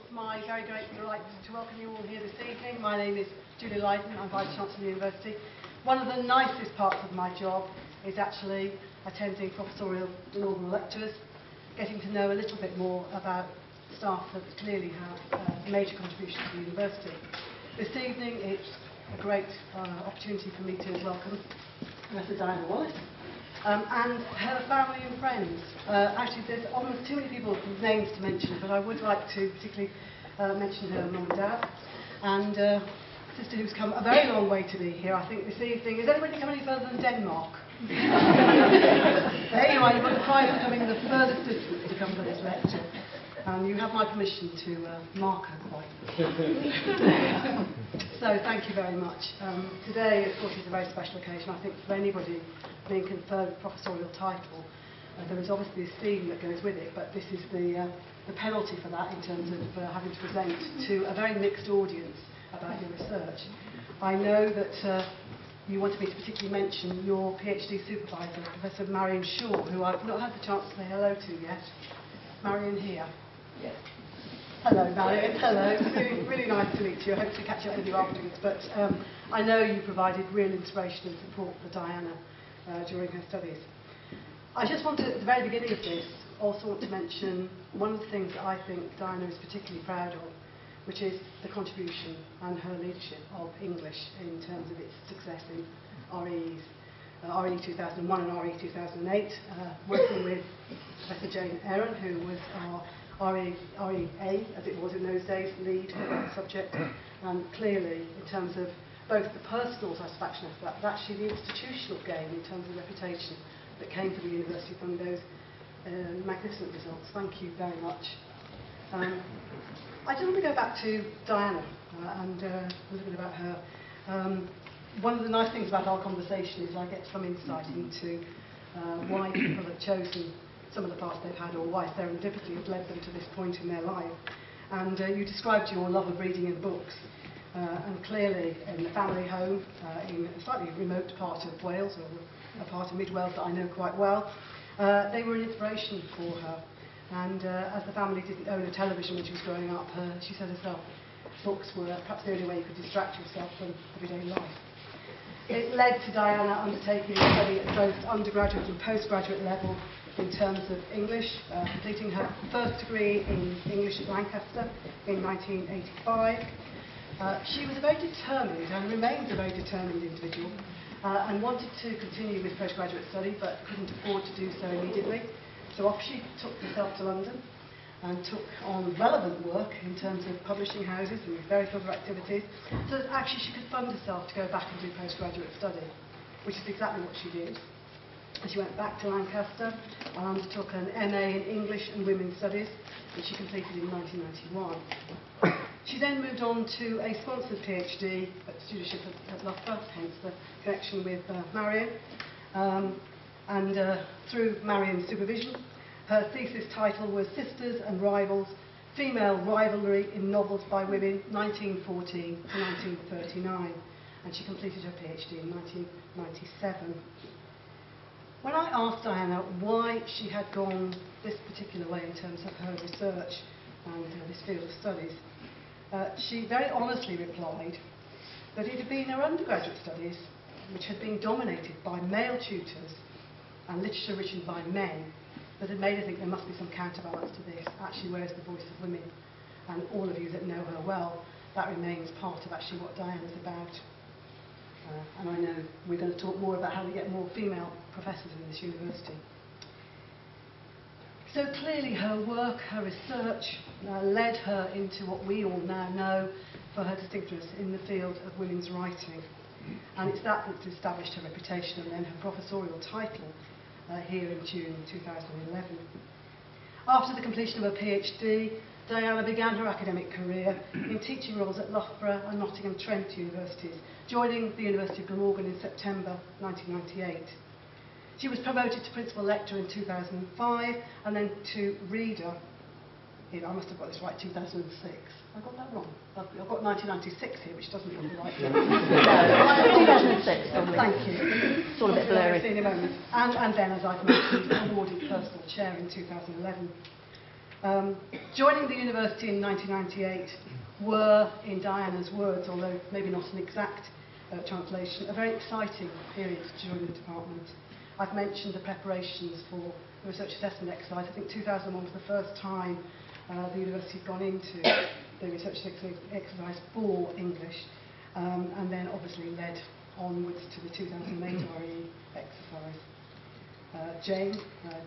It's my very great delight to welcome you all here this evening. My name is Julie Lydon. I'm Vice Chancellor of the University. One of the nicest parts of my job is actually attending professorial inaugural lectures, getting to know a little bit more about staff that clearly have a major contribution to the university. This evening it's a great opportunity for me to welcome Professor Diana Wallace and her family and friends. Actually, there's almost too many people's names to mention, but I would like to particularly mention her mum and dad and sister who's come a very long way to be here, I think, this evening. Is anybody come any further than Denmark? There you are, you've got the prize of coming the furthest distance to come for this lecture. You have my permission to mark her quite. So thank you very much. Today, of course, is a very special occasion, I think, for anybody being conferred a professorial title. There is obviously a theme that goes with it, but this is the penalty for that in terms of having to present to a very mixed audience about your research. I know that you wanted me to particularly mention your PhD supervisor, Professor Marion Shaw, who I've not had the chance to say hello to yet. Marion here. Yes. Hello, Marion. Hello. It's really, really nice to meet you. I hope to catch up with you afterwards. But I know you provided real inspiration and support for Diana during her studies. I just want to, at the very beginning of this, also want to mention one of the things that I think Diana is particularly proud of, which is the contribution and her leadership of English in terms of its success in RE 2001 and RE 2008, working with Professor Jane Aaron, who was our REA, as it was in those days, lead for that subject, and clearly in terms of both the personal satisfaction of that, but actually the institutional gain in terms of reputation that came to the university from those magnificent results. Thank you very much. I just want to go back to Diana and a little bit about her. One of the nice things about our conversation is I get some insight into why people have chosen some of the paths they've had, or why serendipity has led them to this point in their life. And you described your love of reading and books, and clearly in the family home in a slightly remote part of Wales, or a part of mid-Wales that I know quite well, they were an inspiration for her. And as the family didn't own a television when she was growing up, she said herself, books were perhaps the only way you could distract yourself from everyday life. It led to Diana undertaking a study at both undergraduate and postgraduate level in terms of English, completing her first degree in English at Lancaster in 1985. She was a very determined and remains a very determined individual and wanted to continue with postgraduate study but couldn't afford to do so immediately. So off she took herself to London and took on relevant work in terms of publishing houses and various other activities, so that actually she could fund herself to go back and do postgraduate study, which is exactly what she did. She went back to Lancaster and undertook an MA in English and Women's Studies, which she completed in 1991. She then moved on to a sponsored PhD at studentship at Loughborough, hence the connection with Marion. Through Marion's supervision, her thesis title was Sisters and Rivals, Female Rivalry in Novels by Women, 1914 to 1939. And she completed her PhD in 1997. When I asked Diana why she had gone this particular way in terms of her research and this field of studies, she very honestly replied that it had been her undergraduate studies, which had been dominated by male tutors and literature written by men, that had made her think there must be some counterbalance to this. Actually, where's the voice of women? And all of you that know her well, that remains part of actually what Diana's about. And I know we're going to talk more about how we get more female professors in this university. So clearly her work, her research, led her into what we all now know for her distinctiveness in the field of women's writing. And it's that that's established her reputation and then her professorial title here in June 2011. After the completion of her PhD, Diana began her academic career in teaching roles at Loughborough and Nottingham Trent universities, joining the University of Glamorgan in September 1998. She was promoted to principal lecturer in 2005 and then to reader in, I must have got this right, 2006. I got that wrong. I've got 1996 here, which doesn't look right. 2006. Thank you. It's all a bit blurry. In a moment. And then, as I've mentioned, awarded personal chair in 2011. Joining the university in 1998 were, in Diana's words, although maybe not an exact translation, a very exciting period to join the department. I've mentioned the preparations for the research assessment exercise. I think 2001 was the first time the university had gone into the research exercise for English, and then obviously led onwards to the 2008 RE exercise.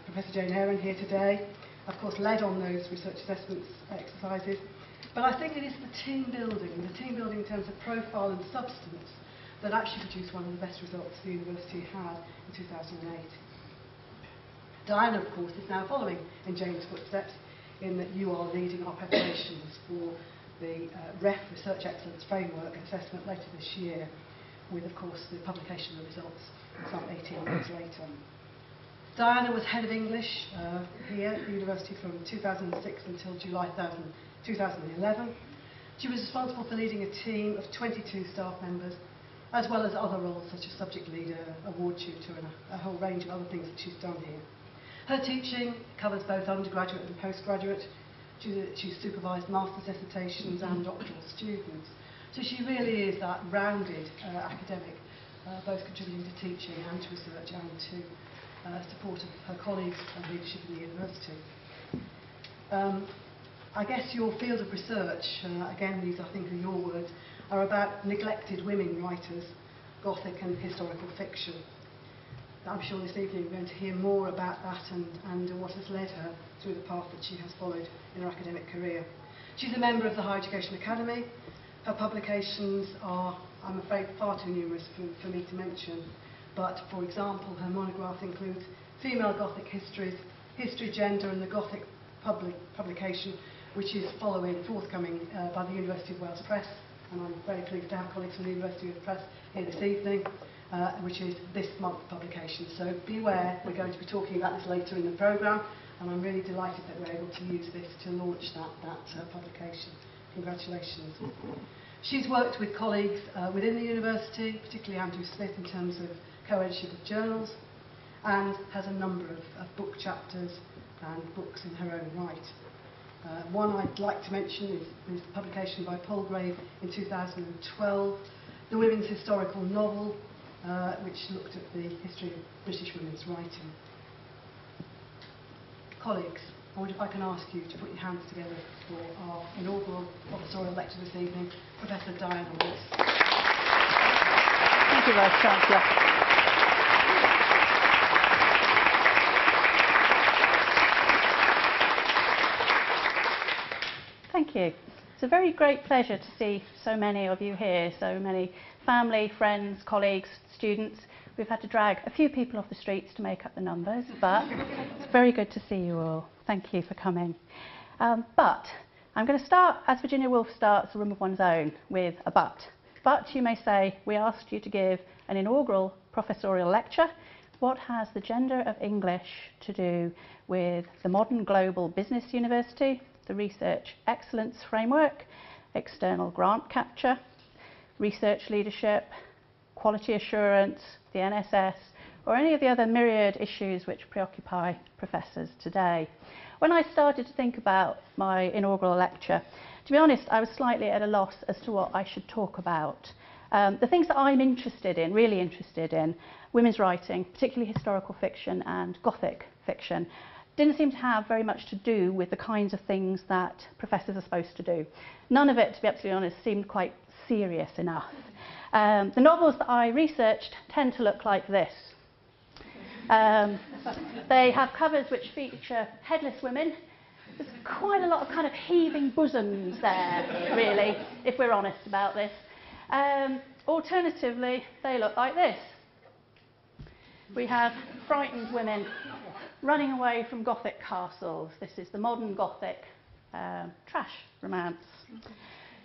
Professor Jane Aaron here today, of course, led on those research assessments exercises. But I think it is the team building in terms of profile and substance, that actually produced one of the best results the university had in 2008. Diana, of course, is now following in Jane's footsteps, in that you are leading our preparations for the REF Research Excellence Framework assessment later this year, with, of course, the publication of the results some 18 months later. Diana was head of English here at the university from 2006 until July 2011. She was responsible for leading a team of 22 staff members, as well as other roles such as subject leader, award tutor, and a whole range of other things that she's done here. Her teaching covers both undergraduate and postgraduate. She's supervised master's dissertations and doctoral students. So she really is that rounded academic, both contributing to teaching and to research and to support of her colleagues and leadership in the university. I guess your field of research, again these I think are your words, are about neglected women writers, Gothic and historical fiction. I'm sure this evening we're going to hear more about that and what has led her through the path that she has followed in her academic career. She's a member of the Higher Education Academy. Her publications are, I'm afraid, far too numerous for me to mention. But, for example, her monograph includes Female Gothic Histories, History, Gender and the Gothic publication, which is forthcoming by the University of Wales Press, and I'm very pleased to have colleagues from the University of Press here this evening, which is this month's publication. So beware, we're going to be talking about this later in the programme, and I'm really delighted that we're able to use this to launch that publication. Congratulations. She's worked with colleagues within the university, particularly Andrew Smith, in terms of co-editorship of journals, and has a number of book chapters and books in her own right. One I'd like to mention is the publication by Palgrave in 2012, The Women's Historical Novel, which looked at the history of British women's writing. Colleagues, I wonder if I can ask you to put your hands together for our inaugural professorial lecture this evening, Professor Diana Wallace. Thank you, Vice Chancellor. Thank you. It's a very great pleasure to see so many of you here, so many family, friends, colleagues, students. We've had to drag a few people off the streets to make up the numbers, but it's very good to see you all. Thank you for coming. But I'm going to start, as Virginia Woolf starts, A Room of One's Own, with a but. But you may say, we asked you to give an inaugural professorial lecture. What has the gender of English to do with the modern global business university, the research excellence framework, external grant capture, research leadership, quality assurance, the NSS, or any of the other myriad issues which preoccupy professors today? When I started to think about my inaugural lecture, to be honest, I was slightly at a loss as to what I should talk about. The things that I'm interested in, really interested in, women's writing, particularly historical fiction and Gothic fiction, didn't seem to have very much to do with the kinds of things that professors are supposed to do. None of it, to be absolutely honest, seemed quite serious enough. The novels that I researched tend to look like this. They have covers which feature headless women. There's quite a lot of kind of heaving bosoms there, really, if we're honest about this. Alternatively, they look like this. We have frightened women running away from Gothic castles. This is the modern Gothic trash romance.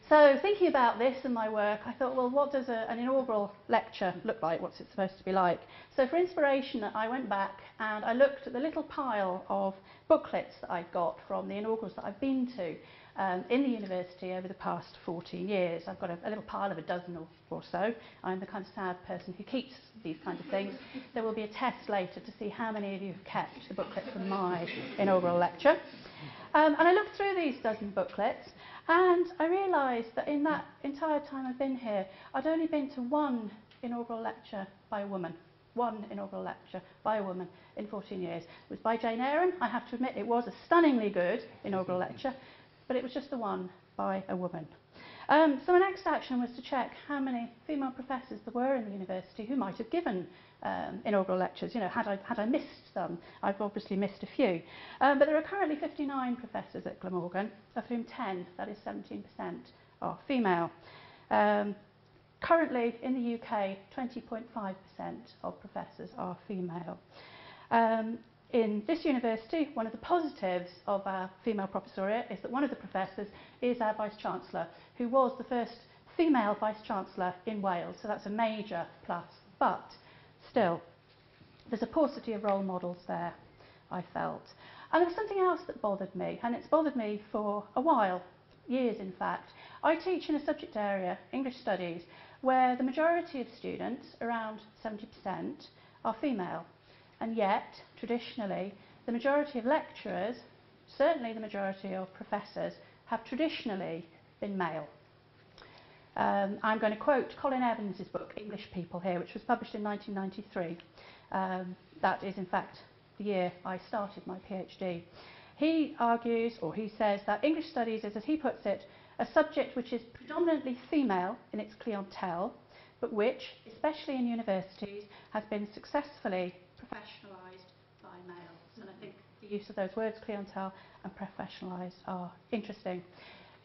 So thinking about this and my work, I thought, well, what does an inaugural lecture look like? What's it supposed to be like? So for inspiration, I went back and I looked at the little pile of booklets that I've got from the inaugurals that I've been to in the university over the past 14 years. I've got a little pile of a dozen or so. I'm the kind of sad person who keeps these kinds of things. There will be a test later to see how many of you have kept the booklet from my inaugural lecture. And I looked through these dozen booklets, and I realised that in that entire time I've been here, I'd only been to one inaugural lecture by a woman. One inaugural lecture by a woman in 14 years. It was by Jane Aaron. I have to admit it was a stunningly good inaugural lecture, but it was just the one by a woman. So my next action was to check how many female professors there were in the university who might have given inaugural lectures. You know, had I missed some? I've obviously missed a few. But there are currently 59 professors at Glamorgan, of whom 10, that is 17%, are female. Currently in the UK, 20.5% of professors are female. In this university, one of the positives of our female professoriate is that one of the professors is our Vice-Chancellor, who was the first female Vice-Chancellor in Wales, so that's a major plus. But still, there's a paucity of role models there, I felt. And there was something else that bothered me, and it's bothered me for a while, years in fact. I teach in a subject area, English Studies, where the majority of students, around 70%, are female. And yet, traditionally, the majority of lecturers, certainly the majority of professors, have traditionally been male. I'm going to quote Colin Evans' book, English People, here, which was published in 1993. That is, in fact, the year I started my PhD. He argues, or he says, that English Studies is, as he puts it, a subject which is predominantly female in its clientele, but which, especially in universities, has been successfully professionalised by males. And I think the use of those words, clientele and professionalised, are interesting.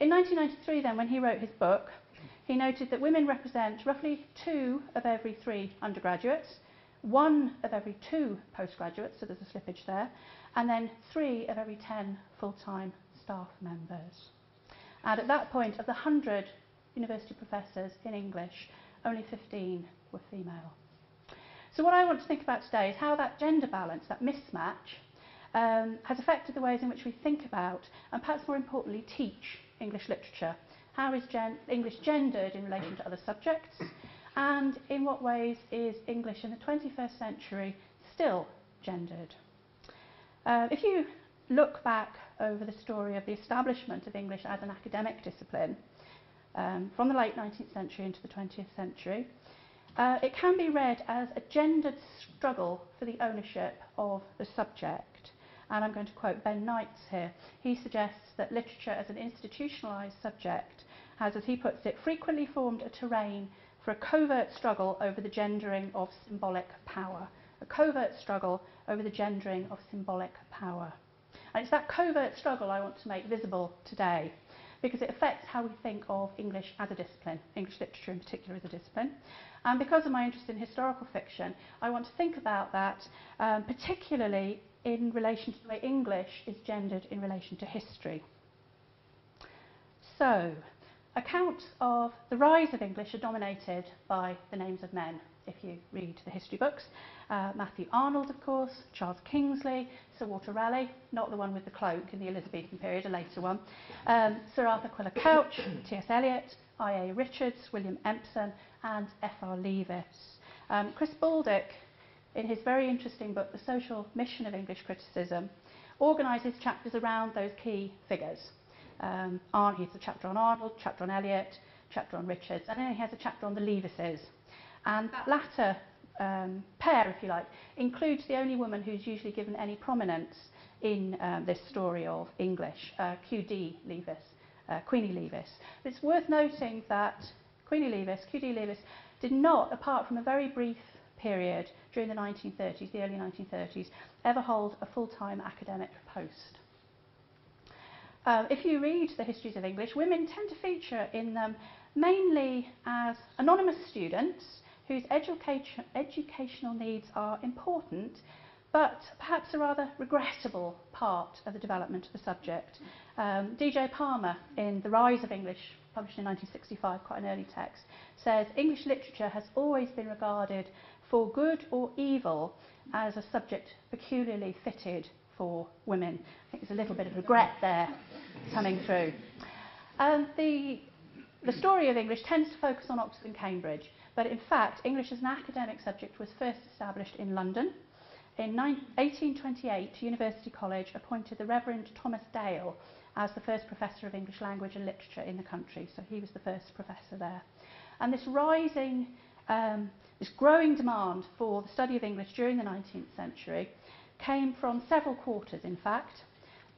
In 1993 then, when he wrote his book, he noted that women represent roughly 2 of every 3 undergraduates, 1 of every 2 postgraduates, so there's a slippage there, and then 3 of every 10 full-time staff members. And at that point, of the 100 university professors in English, only 15 were female. So what I want to think about today is how that gender balance, that mismatch, has affected the ways in which we think about, and perhaps more importantly, teach English literature. How is English gendered in relation to other subjects? And in what ways is English in the 21st century still gendered? If you look back over the story of the establishment of English as an academic discipline, from the late 19th century into the 20th century, it can be read as a gendered struggle for the ownership of the subject. And I'm going to quote Ben Knights here. He suggests that literature as an institutionalised subject has, as he puts it, frequently formed a terrain for a covert struggle over the gendering of symbolic power. A covert struggle over the gendering of symbolic power. And it's that covert struggle I want to make visible today, because it affects how we think of English as a discipline, English literature in particular as a discipline. And because of my interest in historical fiction, I want to think about that, particularly in relation to the way English is gendered in relation to history. So, accounts of the rise of English are dominated by the names of men, if you read the history books. Matthew Arnold, of course, Charles Kingsley, Sir Walter Raleigh, not the one with the cloak in the Elizabethan period, a later one, Sir Arthur Quiller Couch, T.S. Eliot, I.A. Richards, William Empson, and F.R. Leavis. Chris Baldock, in his very interesting book, The Social Mission of English Criticism, organises chapters around those key figures. He has a chapter on Arnold, chapter on Eliot, chapter on Richards, and then he has a chapter on the Leavises. And that latter pair, if you like, includes the only woman who's usually given any prominence in this story of English, Q.D. Leavis, Queenie Leavis. But it's worth noting that Queenie Leavis, Q.D. Leavis, did not, apart from a very brief period during the 1930s, the early 1930s, ever hold a full-time academic post. If you read the histories of English, women tend to feature in them mainly as anonymous students whose educational needs are important, but perhaps a rather regrettable part of the development of the subject. D.J. Palmer, in The Rise of English, published in 1965, quite an early text, says English literature has always been regarded for good or evil as a subject peculiarly fitted for women. I think there's a little bit of regret there coming through. The story of English tends to focus on Oxford and Cambridge, but in fact English as an academic subject was first established in London In 1828, University College appointed the Reverend Thomas Dale as the first professor of English language and literature in the country. So he was the first professor there. And this growing demand for the study of English during the 19th century came from several quarters, in fact,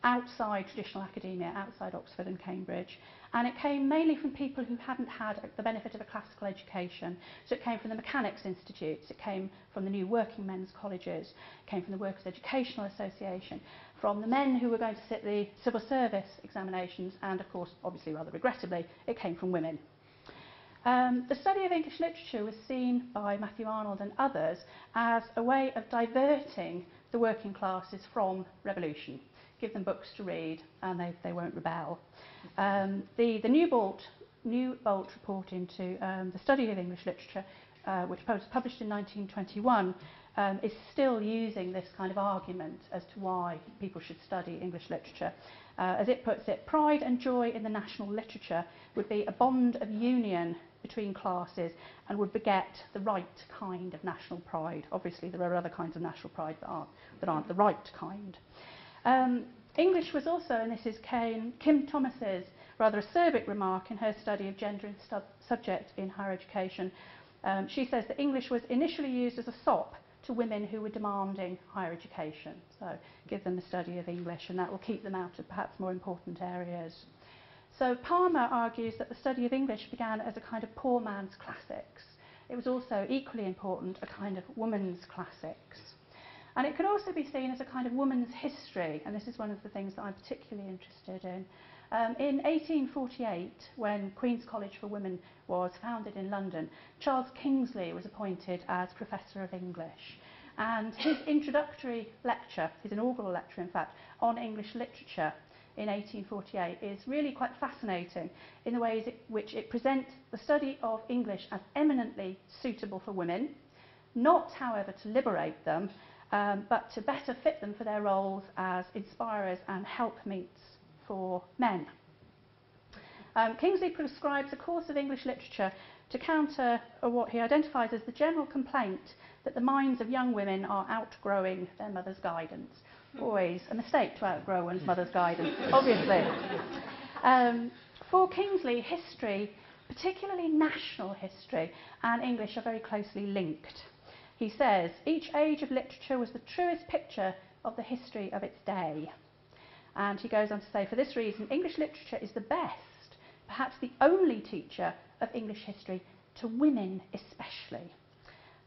outside traditional academia, outside Oxford and Cambridge. And it came mainly from people who hadn't had the benefit of a classical education. So it came from the Mechanics Institutes, it came from the new working men's colleges, it came from the Workers' Educational Association, from the men who were going to sit the civil service examinations, and of course, obviously rather regrettably, it came from women. The study of English literature was seen by Matthew Arnold and others as a way of diverting the working classes from revolution. Give them books to read and they won't rebel. The New Bolt report into the study of English literature, which was published in 1921, is still using this kind of argument as to why people should study English literature. As it puts it, pride and joy in the national literature would be a bond of union between classes and would beget the right kind of national pride. Obviously, there are other kinds of national pride that aren't the right kind. English was also, and this is Kim Thomas's rather acerbic remark in her study of gender and subject in higher education. She says that English was initially used as a sop to women who were demanding higher education. So give them the study of English and that will keep them out of perhaps more important areas. So Palmer argues that the study of English began as a kind of poor man's classics. It was also equally important a kind of woman's classics. And it could also be seen as a kind of woman's history, and this is one of the things that I'm particularly interested in. In 1848, when Queen's College for Women was founded in London, Charles Kingsley was appointed as Professor of English. And his introductory lecture, his inaugural lecture in fact, on English literature in 1848 is really quite fascinating in the ways in which it presents the study of English as eminently suitable for women, not however to liberate them, but to better fit them for their roles as inspirers and helpmeets for men. Kingsley prescribes a course of English literature to counter what he identifies as the general complaint that the minds of young women are outgrowing their mother's guidance. Always a mistake to outgrow one's mother's guidance, obviously. For Kingsley, history, particularly national history, and English are very closely linked. He says, each age of literature was the truest picture of the history of its day. And he goes on to say, for this reason, English literature is the best, perhaps the only teacher of English history, to women especially.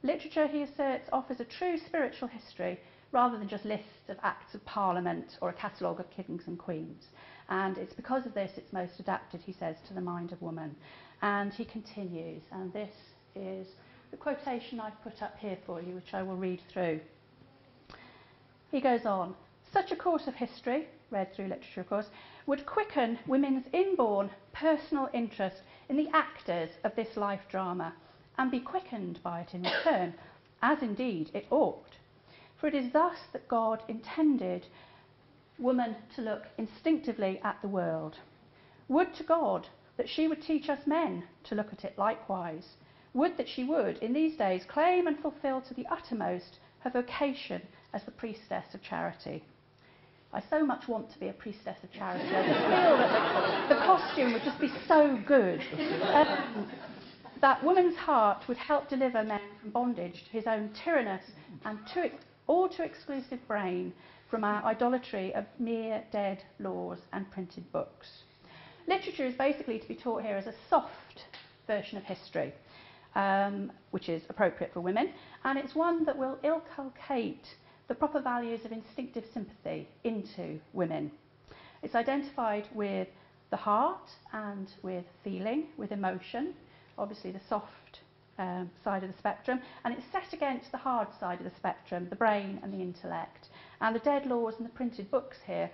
Literature, he asserts, offers a true spiritual history rather than just lists of acts of parliament or a catalogue of kings and queens. And it's because of this it's most adapted, he says, to the mind of woman. And he continues, and this is the quotation I've put up here for you, which I will read through. He goes on, such a course of history, read through literature of course, would quicken women's inborn personal interest in the actors of this life drama and be quickened by it in return, as indeed it ought. For it is thus that God intended woman to look instinctively at the world. Would to God that she would teach us men to look at it likewise. Would that she would, in these days, claim and fulfil to the uttermost her vocation as the priestess of charity. I so much want to be a priestess of charity. I just feel that the costume would just be so good. That woman's heart would help deliver men from bondage to his own tyrannous and too exclusive brain from our idolatry of mere dead laws and printed books. Literature is basically to be taught here as a soft version of history. Which is appropriate for women, and it's one that will inculcate the proper values of instinctive sympathy into women. It's identified with the heart and with feeling, with emotion, obviously the soft side of the spectrum, and it's set against the hard side of the spectrum, the brain and the intellect. And the dead laws and the printed books here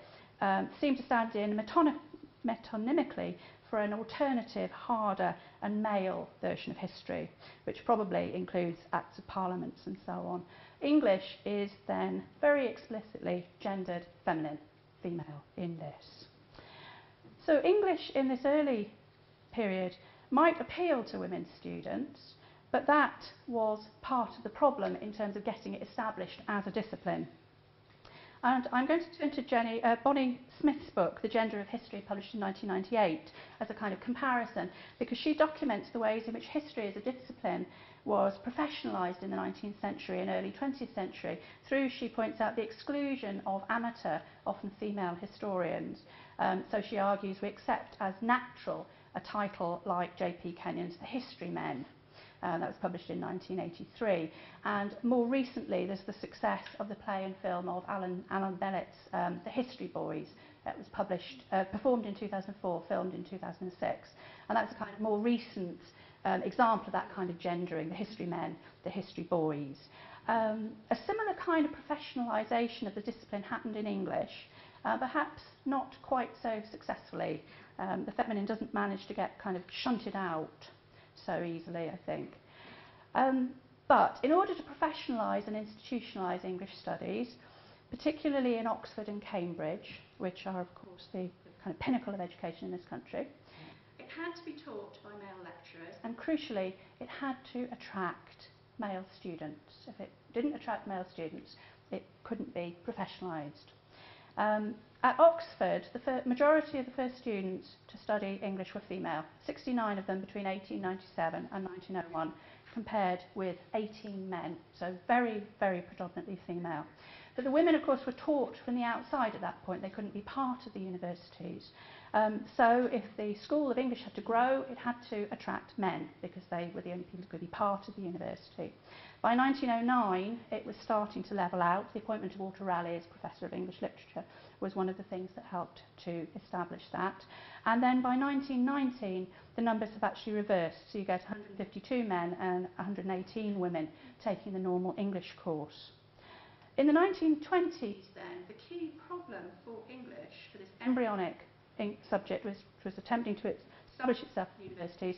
seem to stand in metonymically for an alternative, harder and male version of history, which probably includes acts of parliaments and so on. English is then very explicitly gendered feminine, female in this. So English in this early period might appeal to women students, but that was part of the problem in terms of getting it established as a discipline. And I'm going to turn to Bonnie Smith's book, The Gender of History, published in 1998, as a kind of comparison, because she documents the ways in which history as a discipline was professionalised in the 19th century and early 20th century through, she points out, the exclusion of amateur, often female historians. So she argues we accept as natural a title like J.P. Kenyon's The History Men. That was published in 1983. And more recently, there's the success of the play and film of Alan Bennett's The History Boys. It was performed in 2004, filmed in 2006. And that's a kind of more recent example of that kind of gendering, the history men, the history boys. A similar kind of professionalisation of the discipline happened in English, perhaps not quite so successfully. The feminine doesn't manage to get kind of shunted out so easily, I think. But in order to professionalise and institutionalise English studies, particularly in Oxford and Cambridge, which are of course the kind of pinnacle of education in this country, it had to be taught by male lecturers, and crucially it had to attract male students. If it didn't attract male students, it couldn't be professionalised. At Oxford, the majority of the first students to study English were female, 69 of them between 1897 and 1901, compared with 18 men, so very, very predominantly female. But the women, of course, were taught from the outside at that point. They couldn't be part of the universities. So if the School of English had to grow, it had to attract men, because they were the only people who could be part of the university. By 1909, it was starting to level out. The appointment of Walter Raleigh as Professor of English Literature was one of the things that helped to establish that. And then by 1919, the numbers have actually reversed. So you get 152 men and 118 women taking the normal English course. In the 1920s, then, the key problem for English, for this embryonic subject, which was attempting to establish itself in universities,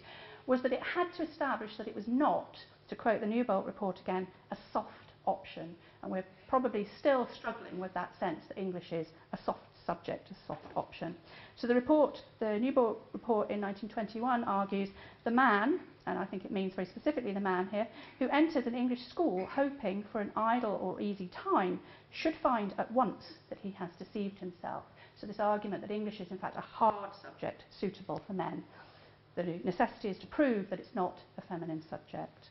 was that it had to establish that it was not, to quote the Newbolt report again, a soft option. And we're probably still struggling with that sense that English is a soft subject, a soft option. So the Newbolt report in 1921 argues the man, and I think it means very specifically the man here, who enters an English school hoping for an idle or easy time should find at once that he has deceived himself. So this argument that English is in fact a hard subject suitable for men. The necessity is to prove that it's not a feminine subject.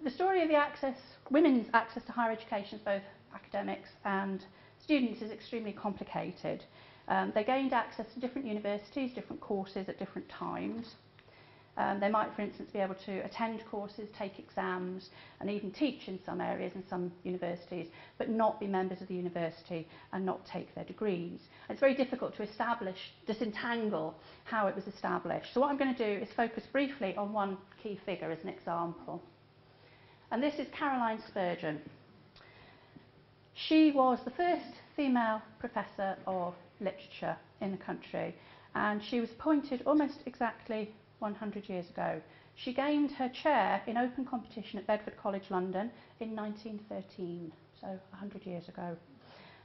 The story of the women's access to higher education, both academics and students, is extremely complicated. They gained access to different universities, different courses at different times. They might, for instance, be able to attend courses, take exams, and even teach in some areas in some universities, but not be members of the university and not take their degrees. And it's very difficult to disentangle how it was established. So what I'm going to do is focus briefly on one key figure as an example. And this is Caroline Spurgeon. She was the first female professor of literature in the country, and she was appointed almost exactly 100 years ago. She gained her chair in open competition at Bedford College, London in 1913, so 100 years ago.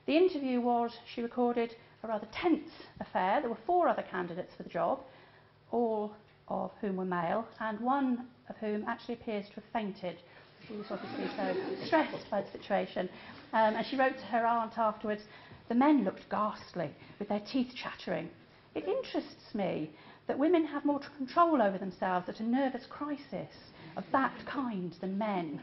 The interview was, she recorded, a rather tense affair. There were 4 other candidates for the job, all of whom were male, and one of whom actually appears to have fainted. She was obviously so stressed by the situation. And she wrote to her aunt afterwards, "The men looked ghastly, with their teeth chattering. It interests me that women have more control over themselves at a nervous crisis of that kind than men."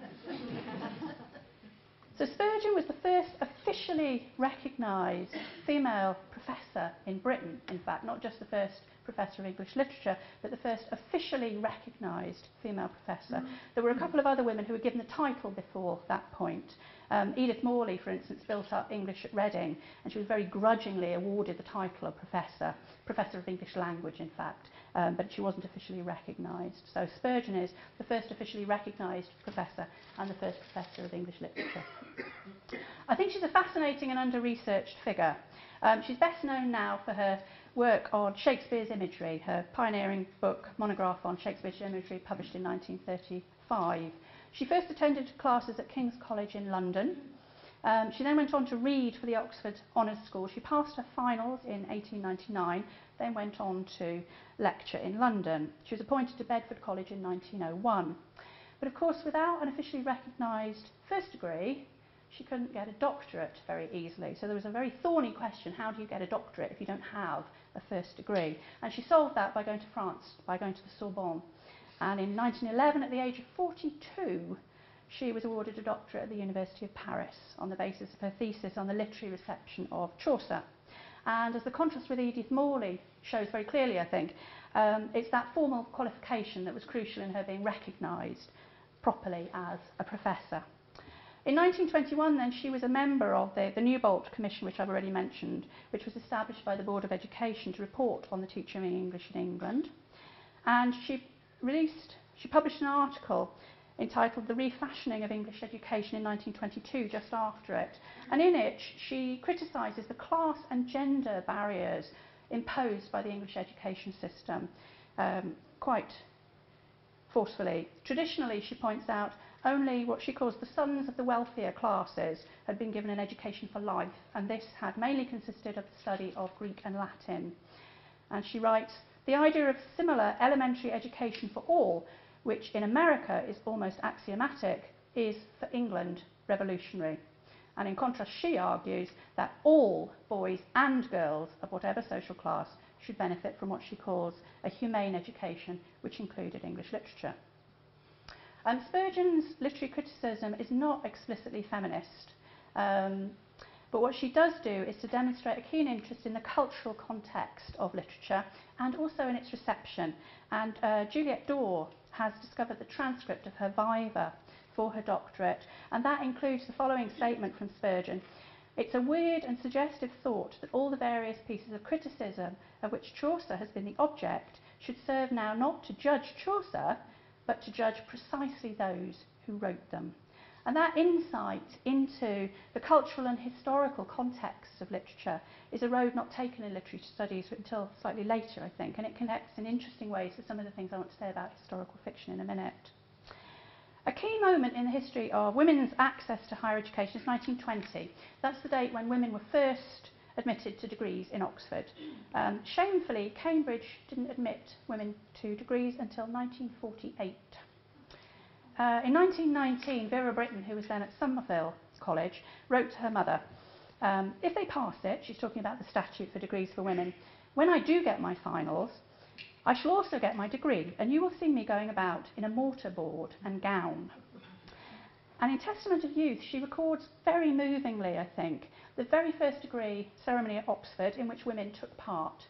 So Spurgeon was the first officially recognised female professor in Britain, in fact, not just the first professor of English literature, but the first officially recognised female professor. There were a couple of other women who were given the title before that point. Edith Morley, for instance, built up English at Reading, and she was very grudgingly awarded the title of professor of English language, in fact, but she wasn't officially recognised. So Spurgeon is the first officially recognised professor and the first professor of English literature. I think she's a fascinating and under-researched figure. She's best known now for her work on Shakespeare's imagery, her pioneering book, monograph on Shakespeare's imagery, published in 1935. She first attended classes at King's College in London. She then went on to read for the Oxford Honours School. She passed her finals in 1899, then went on to lecture in London. She was appointed to Bedford College in 1901. But of course, without an officially recognised first degree, she couldn't get a doctorate very easily. So there was a very thorny question: how do you get a doctorate if you don't have a first degree? And she solved that by going to France, by going to the Sorbonne. And in 1911, at the age of 42, she was awarded a doctorate at the University of Paris on the basis of her thesis on the literary reception of Chaucer. And as the contrast with Edith Morley shows very clearly, I think, it's that formal qualification that was crucial in her being recognised properly as a professor. In 1921, then, she was a member of the Newbolt Commission, which I've already mentioned, which was established by the Board of Education to report on the teaching of English in England. And she published an article entitled The Refashioning of English Education in 1922, just after it. And in it, she criticises the class and gender barriers imposed by the English education system quite forcefully. Traditionally, she points out, only what she calls the sons of the wealthier classes had been given an education for life, and this had mainly consisted of the study of Greek and Latin. And she writes, the idea of similar elementary education for all, which in America is almost axiomatic, is for England revolutionary. And in contrast, she argues that all boys and girls of whatever social class should benefit from what she calls a humane education, which included English literature. Spurgeon's literary criticism is not explicitly feminist, but what she does do is to demonstrate a keen interest in the cultural context of literature and also in its reception. And Juliet Dorr has discovered the transcript of her viva for her doctorate, and that includes the following statement from Spurgeon. It's a weird and suggestive thought that all the various pieces of criticism of which Chaucer has been the object should serve now not to judge Chaucer, but to judge precisely those who wrote them. And that insight into the cultural and historical context of literature is a road not taken in literary studies until slightly later, I think, and it connects in interesting ways to some of the things I want to say about historical fiction in a minute. A key moment in the history of women's access to higher education is 1920. That's the date when women were first admitted to degrees in Oxford. Shamefully, Cambridge didn't admit women to degrees until 1948. In 1919, Vera Britton, who was then at Somerville College, wrote to her mother, if they pass it, she's talking about the statute for degrees for women, when I do get my finals, I shall also get my degree, and you will see me going about in a mortarboard and gown. And in Testament of Youth, she records very movingly, I think, the very first degree ceremony at Oxford in which women took part.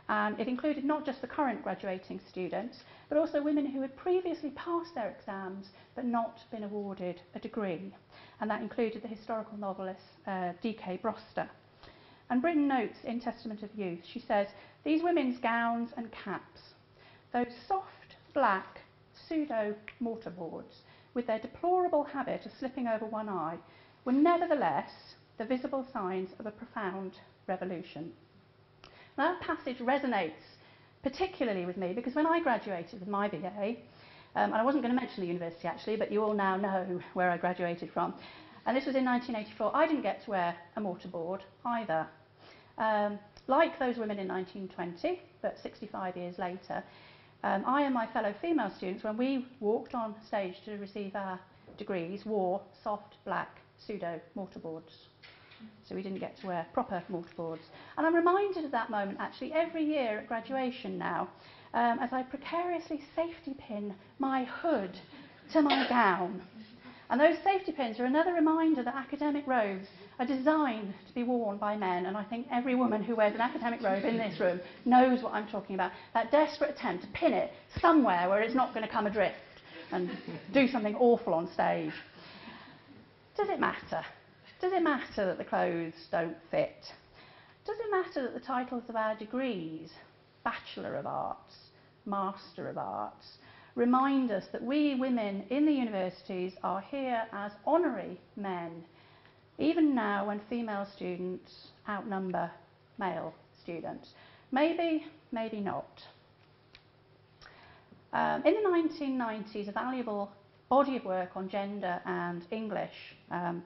And it included not just the current graduating students, but also women who had previously passed their exams but not been awarded a degree. And that included the historical novelist D.K. Broster. And Britton notes in Testament of Youth, she says, these women's gowns and caps, those soft, black, pseudo-mortarboards, with their deplorable habit of slipping over one eye, were nevertheless the visible signs of a profound revolution. Now, that passage resonates particularly with me because when I graduated with my BA, and I wasn't going to mention the university actually, but you all now know where I graduated from, and this was in 1984, I didn't get to wear a mortarboard either. Like those women in 1920, but 65 years later, I and my fellow female students, when we walked on stage to receive our degrees, wore soft black pseudo mortarboards. So we didn't get to wear proper mortarboards. And I'm reminded of that moment actually every year at graduation now, as I precariously safety pin my hood to my gown. And those safety pins are another reminder that academic robes are designed to be worn by men, and I think every woman who wears an academic robe in this room knows what I'm talking about. That desperate attempt to pin it somewhere where it's not going to come adrift and do something awful on stage. Does it matter? Does it matter that the clothes don't fit? Does it matter that the titles of our degrees, Bachelor of Arts, Master of Arts, remind us that we women in the universities are here as honorary men, even now when female students outnumber male students? Maybe, maybe not. In the 1990s, a valuable body of work on gender and English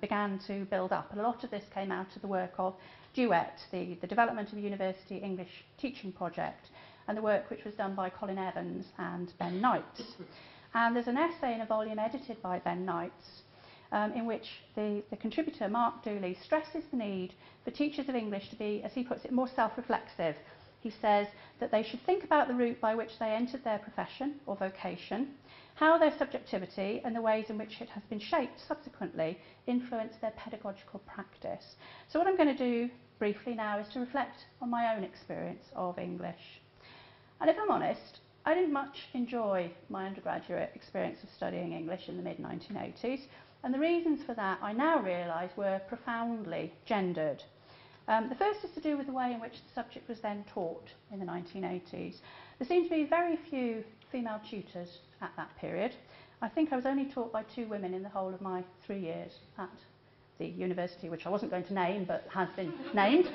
began to build up. And a lot of this came out of the work of Duet, the development of a university English teaching project, and the work which was done by Colin Evans and Ben Knights. And there's an essay in a volume edited by Ben Knights in which the contributor, Mark Dooley, stresses the need for teachers of English to be, as he puts it, more self-reflexive. He says that they should think about the route by which they entered their profession or vocation, how their subjectivity and the ways in which it has been shaped subsequently influence their pedagogical practice. So what I'm going to do briefly now is to reflect on my own experience of English. And if I'm honest, I didn't much enjoy my undergraduate experience of studying English in the mid-1980s, and the reasons for that I now realise were profoundly gendered. The first is to do with the way in which the subject was then taught in the 1980s. There seemed to be very few female tutors at that period. I think I was only taught by 2 women in the whole of my 3 years at the university, which I wasn't going to name, but has been named.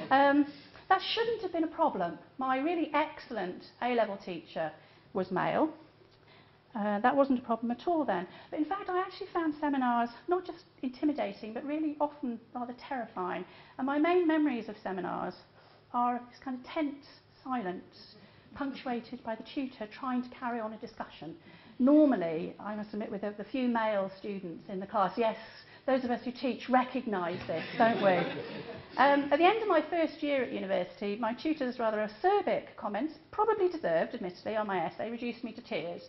That shouldn't have been a problem. My really excellent A-level teacher was male. That wasn't a problem at all then. But in fact, I actually found seminars not just intimidating, but really often rather terrifying. And my main memories of seminars are this kind of tense silence, punctuated by the tutor trying to carry on a discussion. Normally, I must admit, with the few male students in the class, yes, those of us who teach recognise this, don't we? At the end of my first year at university, my tutor's rather acerbic comments, probably deserved, admittedly, on my essay, reduced me to tears.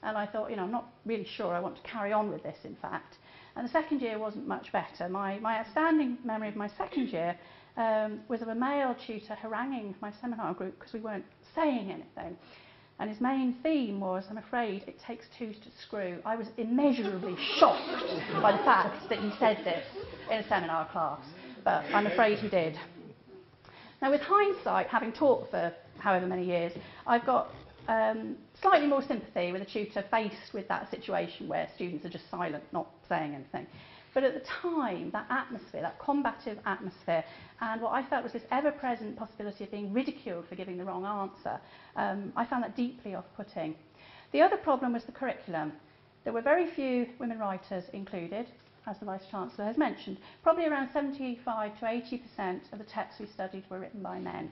And I thought, I'm not really sure I want to carry on with this, in fact. And the second year wasn't much better. My outstanding memory of my second year was of a male tutor haranguing my seminar group because we weren't saying anything. And his main theme was, I'm afraid it takes 2 to screw. I was immeasurably shocked by the fact that he said this in a seminar class, but I'm afraid he did. Now, with hindsight, having taught for however many years, I've got slightly more sympathy with a tutor faced with that situation where students are just silent, not saying anything. But at the time, that atmosphere, that combative atmosphere, and what I felt was this ever-present possibility of being ridiculed for giving the wrong answer, I found that deeply off-putting. The other problem was the curriculum. There were very few women writers included, as the Vice-Chancellor has mentioned. Probably around 75 to 80% of the texts we studied were written by men.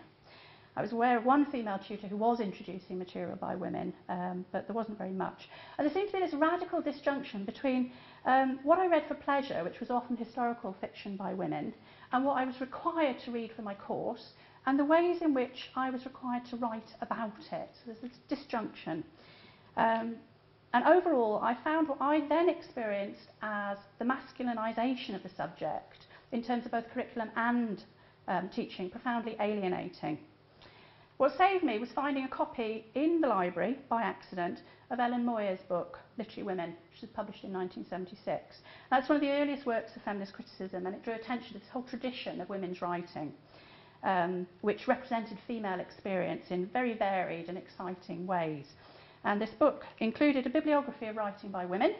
I was aware of one female tutor who was introducing material by women, but there wasn't very much. And there seemed to be this radical disjunction between what I read for pleasure, which was often historical fiction by women, and what I was required to read for my course, and the ways in which I was required to write about it. So there's this disjunction. And overall, I found what I then experienced as the masculinisation of the subject, in terms of both curriculum and teaching, profoundly alienating. What saved me was finding a copy in the library, by accident, of Ellen Moyer's book, Literary Women, which was published in 1976. That's one of the earliest works of feminist criticism, and it drew attention to this whole tradition of women's writing, which represented female experience in very varied and exciting ways. And this book included a bibliography of writing by women,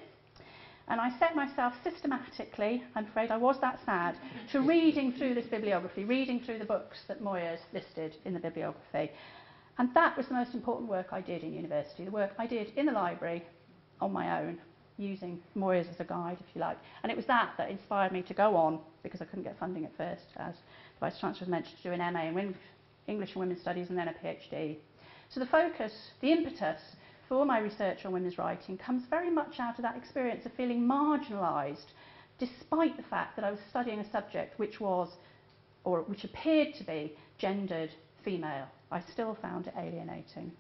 and I set myself systematically, I'm afraid I was that sad, to reading through this bibliography, reading through the books that Moyers listed in the bibliography. And that was the most important work I did in university, the work I did in the library on my own, using Moyers as a guide, if you like. And it was that that inspired me to go on, because I couldn't get funding at first, as the Vice-Chancellor has mentioned, to do an MA in English and Women's Studies and then a PhD. So the focus, the impetus, for my research on women's writing comes very much out of that experience of feeling marginalised, despite the fact that I was studying a subject which was, or which appeared to be, gendered female. I still found it alienating.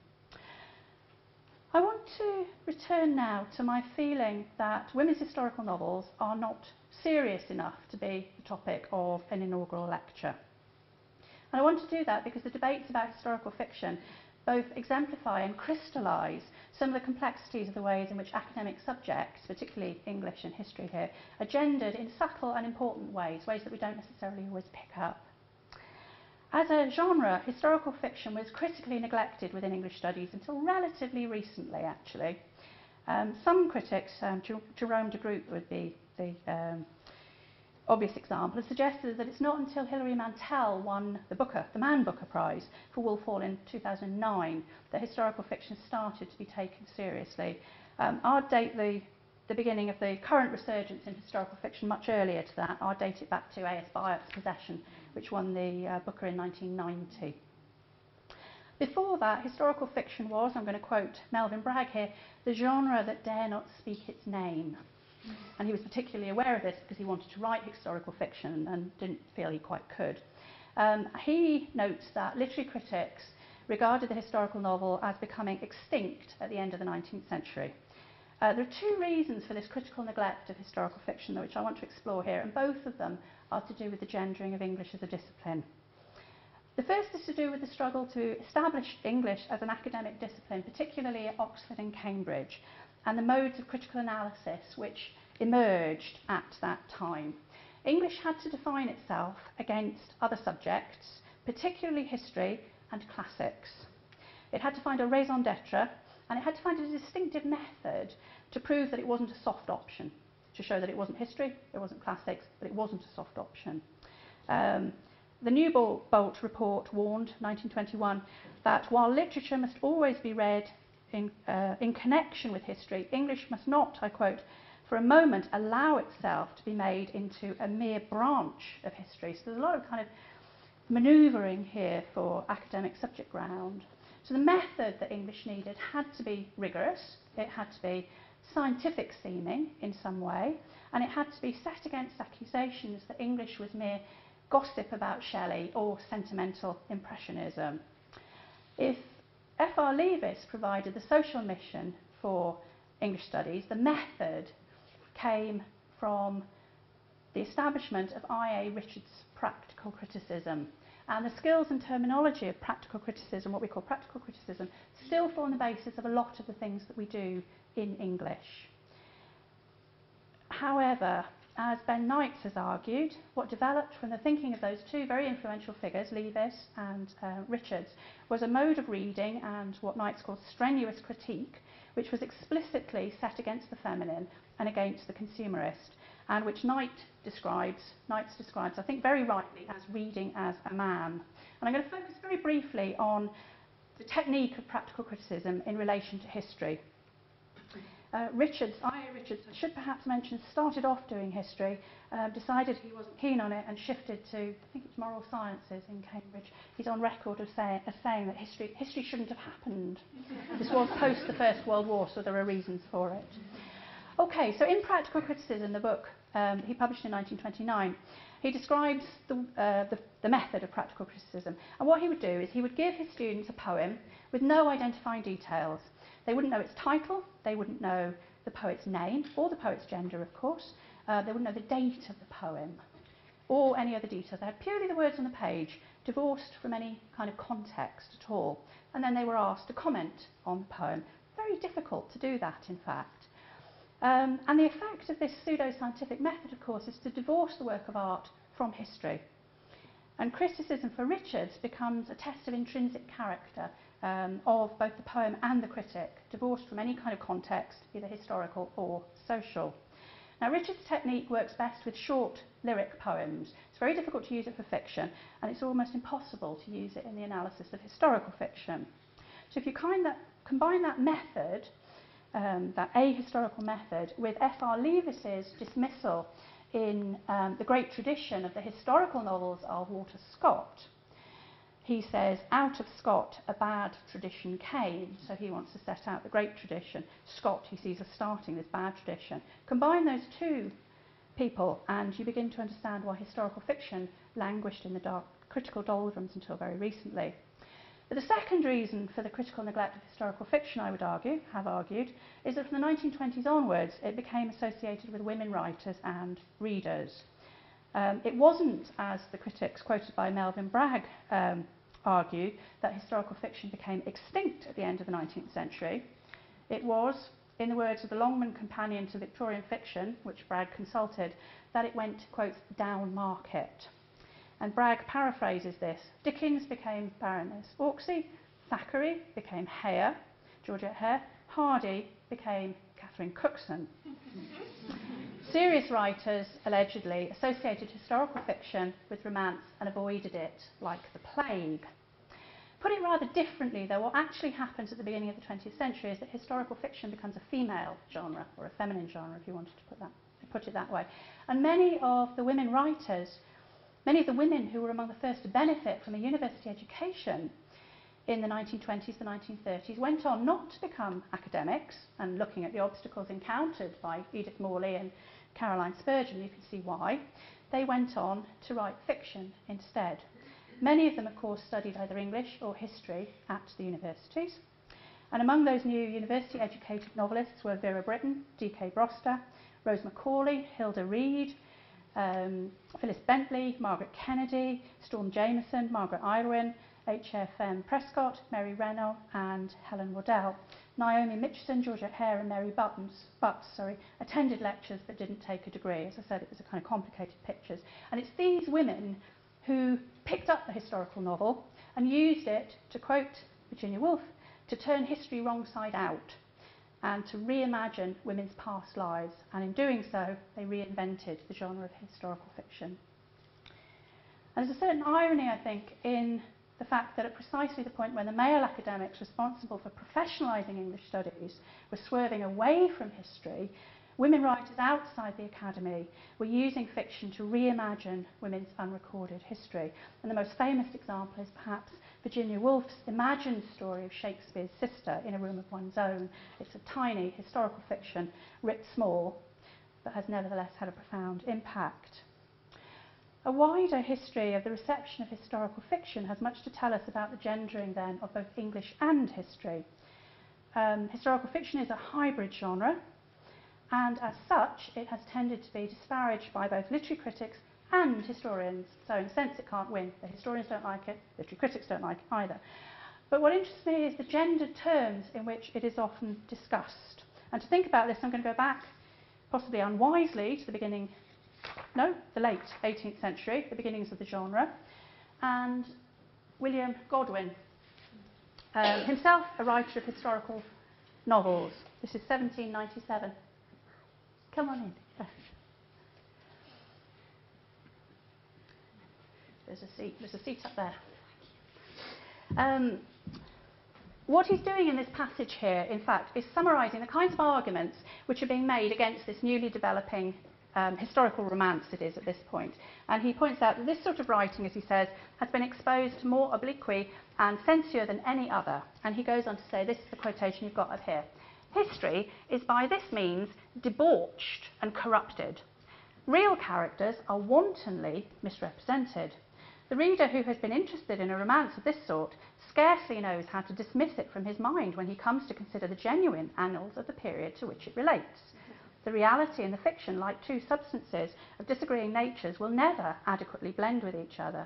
I want to return now to my feeling that women's historical novels are not serious enough to be the topic of an inaugural lecture. And I want to do that because the debates about historical fiction both exemplify and crystallise some of the complexities of the ways in which academic subjects, particularly English and history here, are gendered in subtle and important ways that we don't necessarily always pick up. As a genre, historical fiction was critically neglected within English studies until relatively recently, actually. Some critics, Jerome de Groot would be the obvious example, have suggested that it's not until Hilary Mantel won the Man Booker Prize for Wolf Hall in 2009 that historical fiction started to be taken seriously. I'd date the the beginning of the current resurgence in historical fiction much earlier to that. I'll date it back to A.S. Byatt's Possession, which won the Booker in 1990. Before that, historical fiction was, I'm going to quote Melvyn Bragg here, the genre that dare not speak its name. And he was particularly aware of this because he wanted to write historical fiction and didn't feel he quite could. He notes that literary critics regarded the historical novel as becoming extinct at the end of the 19th century. There are two reasons for this critical neglect of historical fiction, which I want to explore here, and both of them are to do with the gendering of English as a discipline. The first is to do with the struggle to establish English as an academic discipline, particularly at Oxford and Cambridge, and the modes of critical analysis which emerged at that time. English had to define itself against other subjects, particularly history and classics. It had to find a raison d'etre, and it had to find a distinctive method to prove that it wasn't a soft option, to show that it wasn't history, it wasn't classics, but it wasn't a soft option. The Newbolt report warned, 1921, that while literature must always be read in connection with history, English must not, I quote, for a moment allow itself to be made into a mere branch of history. So there's a lot of kind of manoeuvring here for academic subject ground. So the method that English needed had to be rigorous, it had to be scientific seeming in some way, and it had to be set against accusations that English was mere gossip about Shelley or sentimental impressionism. If F.R. Leavis provided the social mission for English studies, the method came from the establishment of I.A. Richards' practical criticism. And the skills and terminology of practical criticism, what we call practical criticism, still form the basis of a lot of the things that we do in English. However, as Ben Knights has argued, what developed from the thinking of those two very influential figures, Leavis and Richards, was a mode of reading and what Knights calls strenuous critique, which was explicitly set against the feminine and against the consumerist, and which Knights describes, I think very rightly, as reading as a man. And I'm going to focus very briefly on the technique of practical criticism in relation to history. Richards, I.A. Richards, I should perhaps mention, started off doing history, decided he wasn't keen on it and shifted to, I think it's moral sciences in Cambridge. He's on record as saying that history shouldn't have happened. This was post the First World War, so there are reasons for it. Okay, so in Practical Criticism, the book he published in 1929, he describes the method of practical criticism. And what he would do is he would give his students a poem with no identifying details. They wouldn't know its title, they wouldn't know the poet's name, or the poet's gender, of course. They wouldn't know the date of the poem, or any other details. They had purely the words on the page, divorced from any kind of context at all. And then they were asked to comment on the poem. Very difficult to do that, in fact. And the effect of this pseudo-scientific method, of course, is to divorce the work of art from history. And criticism for Richards becomes a test of intrinsic character of both the poem and the critic, divorced from any kind of context, either historical or social. Now, Richards' technique works best with short lyric poems. It's very difficult to use it for fiction, and it's almost impossible to use it in the analysis of historical fiction. So if you combine that method, that ahistorical method, with F.R. Leavis's dismissal in the great tradition of the historical novels of Walter Scott, he says, out of Scott a bad tradition came, so he wants to set out the great tradition. Scott he sees as starting this bad tradition. Combine those two people and you begin to understand why historical fiction languished in the dark critical doldrums until very recently. But the second reason for the critical neglect of historical fiction, I would have argued, is that from the 1920s onwards it became associated with women writers and readers. It wasn't, as the critics quoted by Melvyn Bragg argued, that historical fiction became extinct at the end of the 19th century. It was, in the words of the Longman Companion to Victorian Fiction, which Bragg consulted, that it went, quote, down market. And Bragg paraphrases this. Dickens became Baroness Orczy, Thackeray became Hare, Georgette Hare, Hardy became Catherine Cookson. Serious writers allegedly associated historical fiction with romance and avoided it like the plague. put it rather differently, though, what actually happens at the beginning of the 20th century is that historical fiction becomes a female genre, or a feminine genre, if you wanted to put it that way. And many of the women writers, many of the women who were among the first to benefit from a university education in the 1920s, the 1930s, went on not to become academics, and looking at the obstacles encountered by Edith Morley and Caroline Spurgeon, you can see why. They went on to write fiction instead. Many of them, of course, studied either English or history at the universities. And among those new university-educated novelists were Vera Brittain, D.K. Broster, Rose Macaulay, Hilda Reid, Phyllis Bentley, Margaret Kennedy, Storm Jameson, Margaret Irwin, H.F.M. Prescott, Mary Renault and Helen Waddell. Naomi Mitchison, Georgette Hare and Mary Butts attended lectures but didn't take a degree. As I said, it was a kind of complicated pictures. And it's these women who picked up the historical novel and used it, to quote Virginia Woolf, to turn history wrong side out and to reimagine women's past lives. And in doing so, they reinvented the genre of historical fiction. And there's a certain irony, I think, in the fact that at precisely the point when the male academics responsible for professionalising English studies were swerving away from history, women writers outside the academy were using fiction to reimagine women's unrecorded history. And the most famous example is perhaps Virginia Woolf's imagined story of Shakespeare's sister in A Room of One's Own. It's a tiny historical fiction, writ small, but has nevertheless had a profound impact. A wider history of the reception of historical fiction has much to tell us about the gendering then of both English and history. Historical fiction is a hybrid genre, and as such it has tended to be disparaged by both literary critics and historians. So in a sense it can't win. The historians don't like it, literary critics don't like it either. But what interests me is the gendered terms in which it is often discussed. And to think about this, I'm going to go back, possibly unwisely, to the late 18th century, the beginnings of the genre, and William Godwin, himself a writer of historical novels. This is 1797. Come on in. There's a seat up there. What he's doing in this passage here, in fact, is summarising the kinds of arguments which are being made against this newly developing historical romance it is at this point. And he points out that this sort of writing, as he says, has been exposed to more obliquity and censure than any other. And he goes on to say, this is the quotation you've got up here: "History is by this means debauched and corrupted. Real characters are wantonly misrepresented. The reader who has been interested in a romance of this sort scarcely knows how to dismiss it from his mind when he comes to consider the genuine annals of the period to which it relates. The reality and the fiction, like two substances of disagreeing natures, will never adequately blend with each other.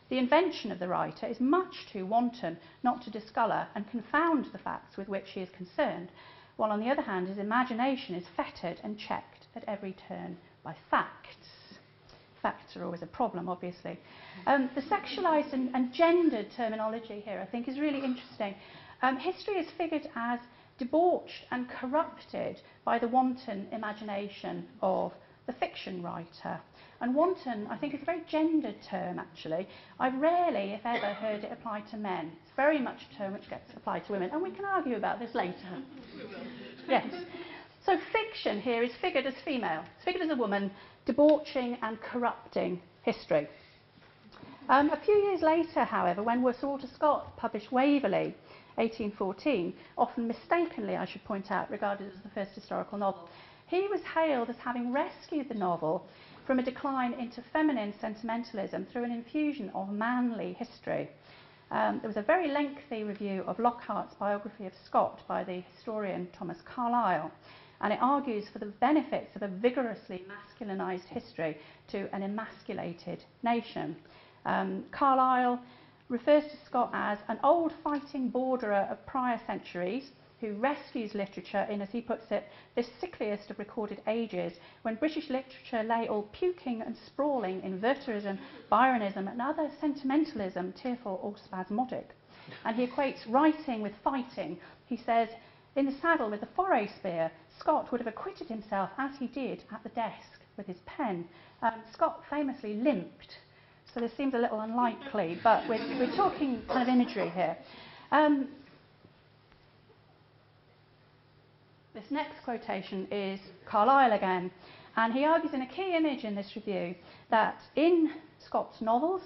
The invention of the writer is much too wanton not to discolour and confound the facts with which he is concerned, while on the other hand his imagination is fettered and checked at every turn by facts." Facts are always a problem, obviously. The sexualised and gendered terminology here, I think, is really interesting. History is figured as debauched and corrupted by the wanton imagination of the fiction writer. And wanton, I think, is a very gendered term, actually. I've rarely, if ever, heard it applied to men. It's very much a term which gets applied to women, and we can argue about this later. Yes. So fiction here is figured as female. It's figured as a woman debauching and corrupting history. A few years later, however, when Sir Walter Scott published Waverley, 1814, often mistakenly, I should point out, regarded as the first historical novel, he was hailed as having rescued the novel from a decline into feminine sentimentalism through an infusion of manly history. There was a very lengthy review of Lockhart's biography of Scott by the historian Thomas Carlyle, and it argues for the benefits of a vigorously masculinised history to an emasculated nation. Carlyle refers to Scott as an old fighting borderer of prior centuries who rescues literature in, as he puts it, this sickliest of recorded ages, when British literature lay all puking and sprawling in Wertherism, Byronism and other sentimentalism, tearful or spasmodic. And he equates writing with fighting. He says, in the saddle with the foray spear, Scott would have acquitted himself as he did at the desk with his pen. Scott famously limped, so this seems a little unlikely, but we're talking kind of imagery here. This next quotation is Carlyle again, and he argues in a key image in this review that in Scott's novels,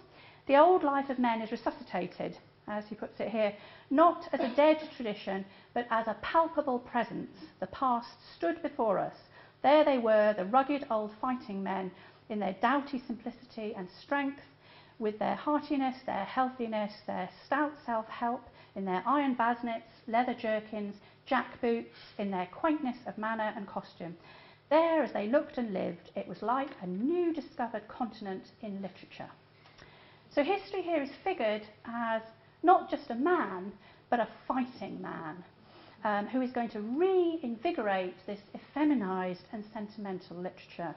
the old life of men is resuscitated, as he puts it here, not as a dead tradition, but as a palpable presence. The past stood before us. There they were, the rugged old fighting men, in their doughty simplicity and strength, with their heartiness, their healthiness, their stout self-help, in their iron basnets, leather jerkins, jack boots, in their quaintness of manner and costume. There, as they looked and lived, it was like a new discovered continent in literature. So history here is figured as not just a man, but a fighting man, who is going to reinvigorate this effeminized and sentimental literature.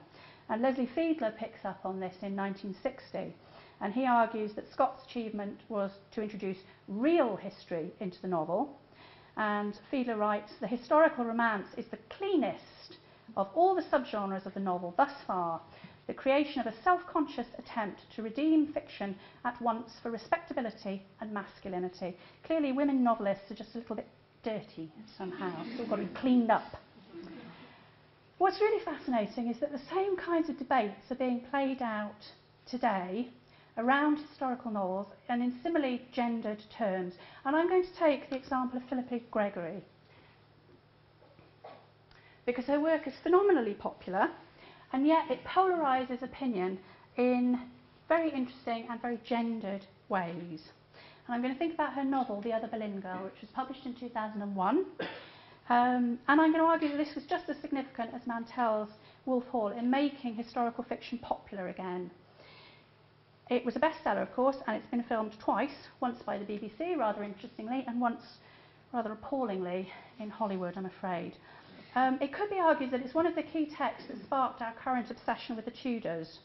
And Leslie Fiedler picks up on this in 1960, and he argues that Scott's achievement was to introduce real history into the novel. And Fiedler writes, the historical romance is the cleanest of all the subgenres of the novel thus far, the creation of a self-conscious attempt to redeem fiction at once for respectability and masculinity. Clearly, women novelists are just a little bit dirty somehow. It's all got to be cleaned up. What's really fascinating is that the same kinds of debates are being played out today around historical novels and in similarly gendered terms. And I'm going to take the example of Philippa Gregory, because her work is phenomenally popular, and yet it polarises opinion in very interesting and very gendered ways. And I'm going to think about her novel, The Other Boleyn Girl, which was published in 2001. And I'm going to argue that this was just as significant as Mantell's Wolf Hall in making historical fiction popular again. It was a bestseller, of course, and it's been filmed twice, once by the BBC, rather interestingly, and once, rather appallingly, in Hollywood, I'm afraid. It could be argued that it's one of the key texts that sparked our current obsession with the Tudors.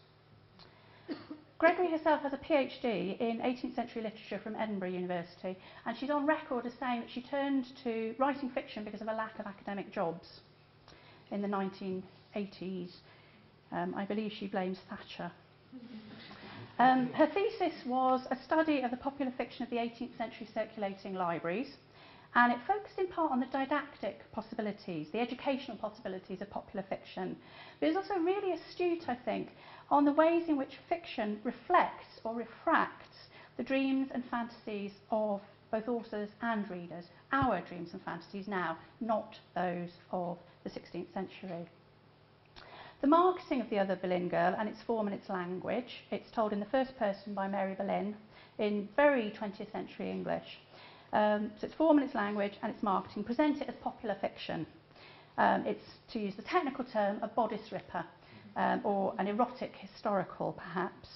Gregory herself has a PhD in 18th century literature from Edinburgh University, and she's on record as saying that she turned to writing fiction because of a lack of academic jobs in the 1980s. I believe she blames Thatcher. Her thesis was a study of the popular fiction of the 18th century circulating libraries, and it focused in part on the didactic possibilities, the educational possibilities of popular fiction. But it's also really astute, I think, on the ways in which fiction reflects or refracts the dreams and fantasies of both authors and readers, our dreams and fantasies now, not those of the 16th century. The marketing of The Other Boleyn Girl and its form and its language, it's told in the first person by Mary Boleyn in very 20th century English. So its form and its language and its marketing present it as popular fiction. It's, to use the technical term, a bodice ripper, or an erotic historical, perhaps.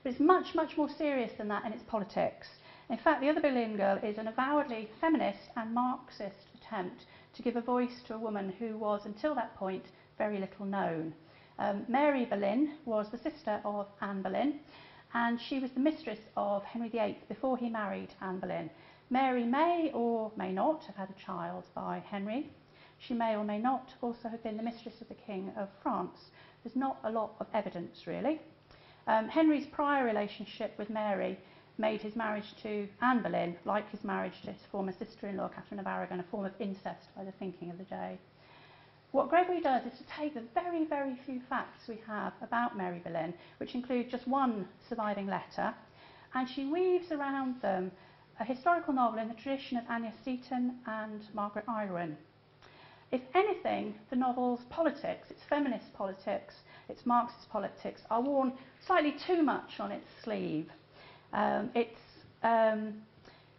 But it's much, much more serious than that in its politics. In fact, The Other Boleyn Girl is an avowedly feminist and Marxist attempt to give a voice to a woman who was, until that point, very little known. Mary Boleyn was the sister of Anne Boleyn, and she was the mistress of Henry VIII before he married Anne Boleyn. Mary may or may not have had a child by Henry. She may or may not also have been the mistress of the King of France. There's not a lot of evidence, really. Henry's prior relationship with Mary made his marriage to Anne Boleyn, like his marriage to his former sister-in-law, Catherine of Aragon, a form of incest by the thinking of the day. What Gregory does is to take the very, very few facts we have about Mary Boleyn, which include just one surviving letter, and she weaves around them a historical novel in the tradition of Anya Seton and Margaret Irwin. If anything, the novel's politics, its feminist politics, its Marxist politics, are worn slightly too much on its sleeve. It's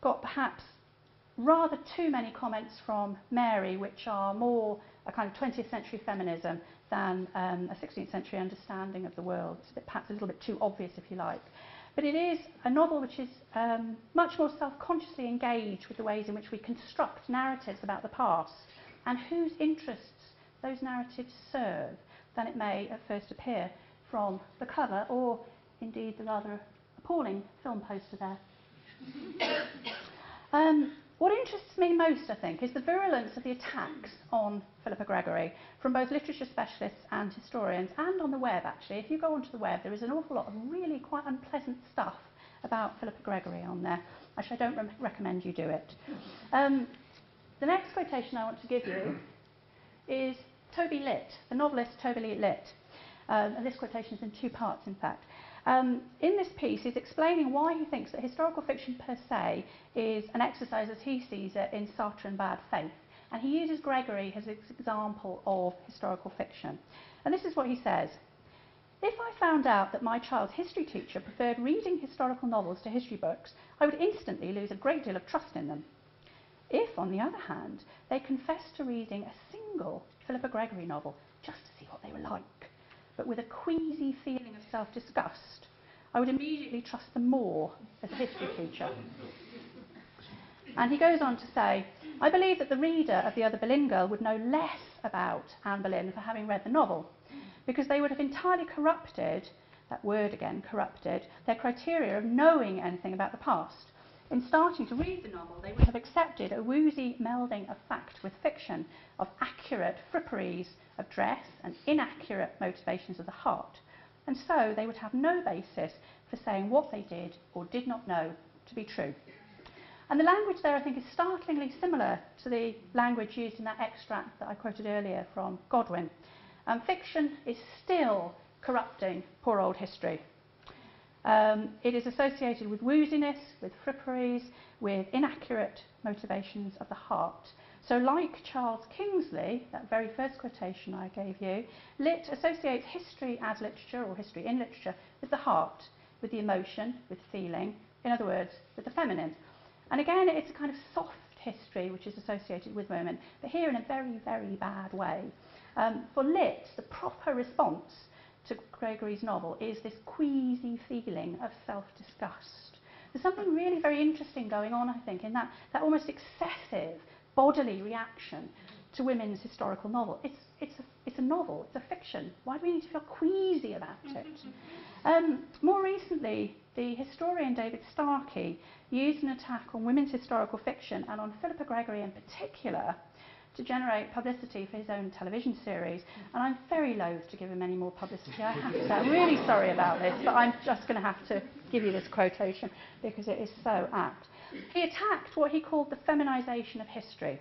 got perhaps rather too many comments from Mary, which are more a kind of 20th century feminism than a 16th century understanding of the world. It's perhaps a little bit too obvious, if you like. But it is a novel which is much more self-consciously engaged with the ways in which we construct narratives about the past and whose interests those narratives serve than it may at first appear from the cover, or indeed the rather appalling film poster there. What interests me most, I think, is the virulence of the attacks on Philippa Gregory from both literature specialists and historians, and on the web, actually. If you go onto the web, there is an awful lot of really quite unpleasant stuff about Philippa Gregory on there. Actually, I don't recommend you do it. The next quotation I want to give you is Toby Litt, the novelist Toby Litt. And this quotation is in two parts, in fact. In this piece, he's explaining why he thinks that historical fiction per se is an exercise, as he sees it, in Sartrean bad faith. And he uses Gregory as an example of historical fiction. And this is what he says. If I found out that my child's history teacher preferred reading historical novels to history books, I would instantly lose a great deal of trust in them. If, on the other hand, they confessed to reading a single Philippa Gregory novel just to see what they were like, but with a queasy feeling of self-disgust, I would immediately trust them more as a history teacher. And he goes on to say, I believe that the reader of The Other Boleyn Girl would know less about Anne Boleyn for having read the novel, because they would have entirely corrupted, that word again, corrupted, their criteria of knowing anything about the past. In starting to read the novel, they would have accepted a woozy melding of fact with fiction, of accurate fripperies of dress and inaccurate motivations of the heart. And so they would have no basis for saying what they did or did not know to be true. And the language there, I think, is startlingly similar to the language used in that extract that I quoted earlier from Godwin. Fiction is still corrupting poor old history. It is associated with wooziness, with fripperies, with inaccurate motivations of the heart. So like Charles Kingsley, that very first quotation I gave you, Litt associates history as literature, or history in literature, with the heart, with the emotion, with feeling, in other words, with the feminine. And again, it's a kind of soft history which is associated with women, but here in a very, very bad way. For Litt, the proper response to Gregory's novel is this queasy feeling of self-disgust. There's something really very interesting going on, I think, in that almost excessive bodily reaction to women's historical novel. It's a novel, it's a fiction. Why do we need to feel queasy about it? More recently, the historian David Starkey used an attack on women's historical fiction and on Philippa Gregory in particular to generate publicity for his own television series, and I'm very loath to give him any more publicity, I have to say. I'm really sorry about this, but I'm just going to have to give you this quotation because it is so apt. He attacked what he called the feminisation of history,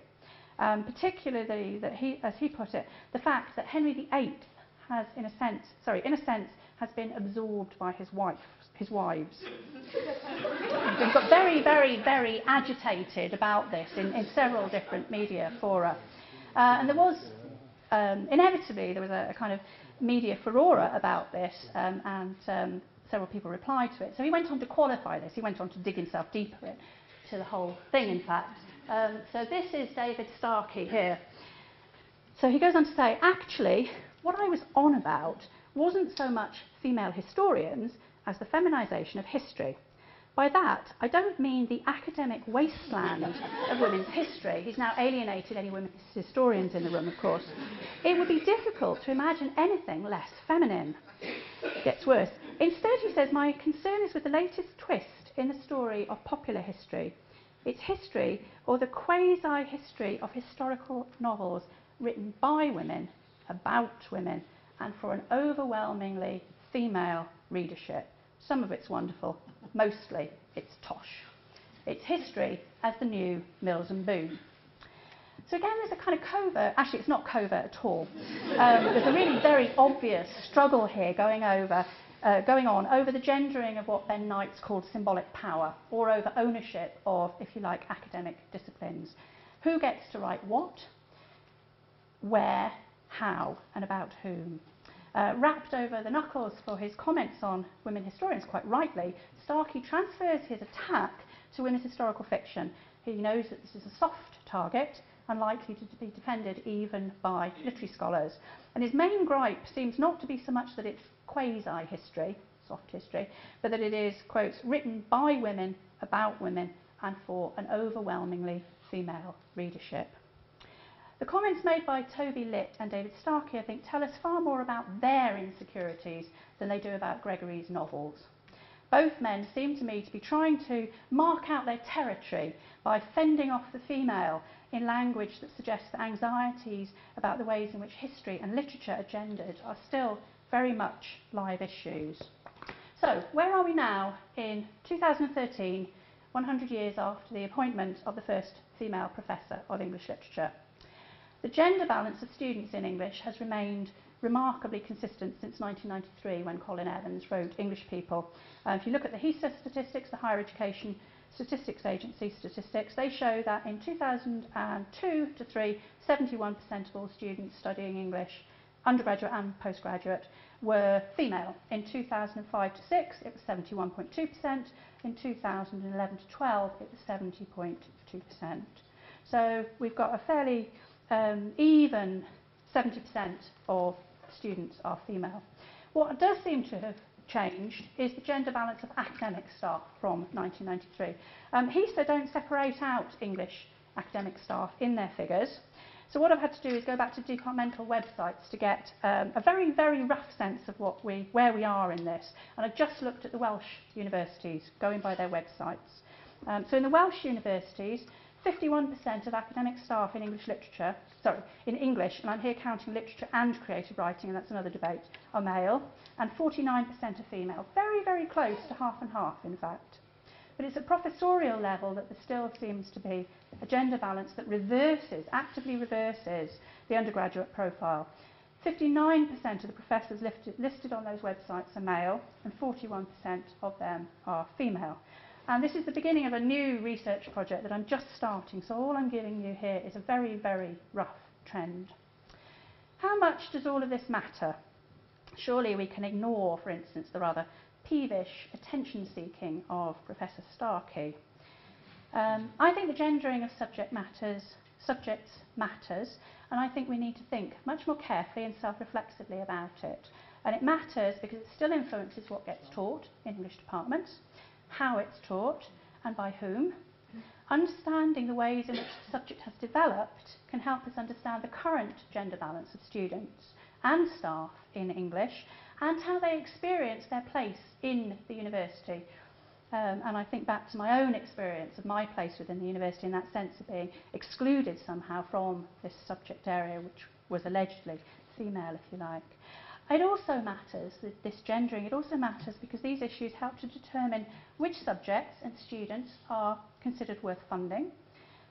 particularly that he, as he put it, the fact that Henry VIII has, in a sense, has been absorbed by his wives. He's got very, very, very agitated about this in several different media fora. And there was, inevitably, there was a kind of media furore about this, and several people replied to it. So he went on to qualify this. He went on to dig himself deeper into the whole thing, in fact. So this is David Starkey here. So he goes on to say, actually, what I was on about wasn't so much female historians as the feminisation of history. By that, I don't mean the academic wasteland of women's history. He's now alienated any women's historians in the room, of course. It would be difficult to imagine anything less feminine. It gets worse. Instead, he says, my concern is with the latest twist in the story of popular history. It's history, or the quasi-history of historical novels written by women, about women, and for an overwhelmingly female readership. Some of it's wonderful, mostly it's tosh. It's history as the new Mills and Boon. So again, there's a kind of covert, actually it's not covert at all. There's a really very obvious struggle here going on over the gendering of what Ben Knights called symbolic power, or over ownership of, if you like, academic disciplines. Who gets to write what, where, how, and about whom? Wrapped over the knuckles for his comments on women historians, quite rightly, Starkey transfers his attack to women's historical fiction. He knows that this is a soft target, unlikely to be defended even by literary scholars. And his main gripe seems not to be so much that it's quasi-history, soft history, but that it is, quotes, written by women, about women, and for an overwhelmingly female readership. The comments made by Toby Litt and David Starkey, I think, tell us far more about their insecurities than they do about Gregory's novels. Both men seem to me to be trying to mark out their territory by fending off the female in language that suggests that anxieties about the ways in which history and literature are gendered are still very much live issues. So, where are we now in 2013, 100 years after the appointment of the first female professor of English literature? The gender balance of students in English has remained remarkably consistent since 1993, when Colin Evans wrote English People. If you look at the HESA statistics, the Higher Education Statistics Agency statistics, they show that in 2002 to 3, 71% of all students studying English, undergraduate and postgraduate, were female. In 2005 to 6, it was 71.2%. In 2011 to 12, it was 70.2%. So we've got a fairly even 70% of students are female. What does seem to have changed is the gender balance of academic staff from 1993. HESA don't separate out English academic staff in their figures. So what I've had to do is go back to departmental websites to get a very, very rough sense of where we are in this. And I just looked at the Welsh universities, going by their websites. So in the Welsh universities, 51% of academic staff in English literature, in English, and I'm here counting literature and creative writing, and that's another debate, are male, and 49% are female. Very, very close to half and half, in fact. But it's at professorial level that there still seems to be a gender balance that actively reverses the undergraduate profile. 59% of the professors listed on those websites are male, and 41% of them are female. And this is the beginning of a new research project that I'm just starting, so all I'm giving you here is a very, very rough trend. How much does all of this matter? Surely we can ignore, for instance, the rather peevish attention-seeking of Professor Starkey. I think the gendering of subjects matters, and I think we need to think much more carefully and self-reflexively about it. And it matters because it still influences what gets taught in English departments, how it's taught, and by whom. Understanding the ways in which the subject has developed can help us understand the current gender balance of students and staff in English, and how they experience their place in the university. And I think back to my own experience of my place within the university in that sense of being excluded somehow from this subject area, which was allegedly female, if you like. It also matters, this gendering, it also matters because these issues help to determine which subjects and students are considered worth funding,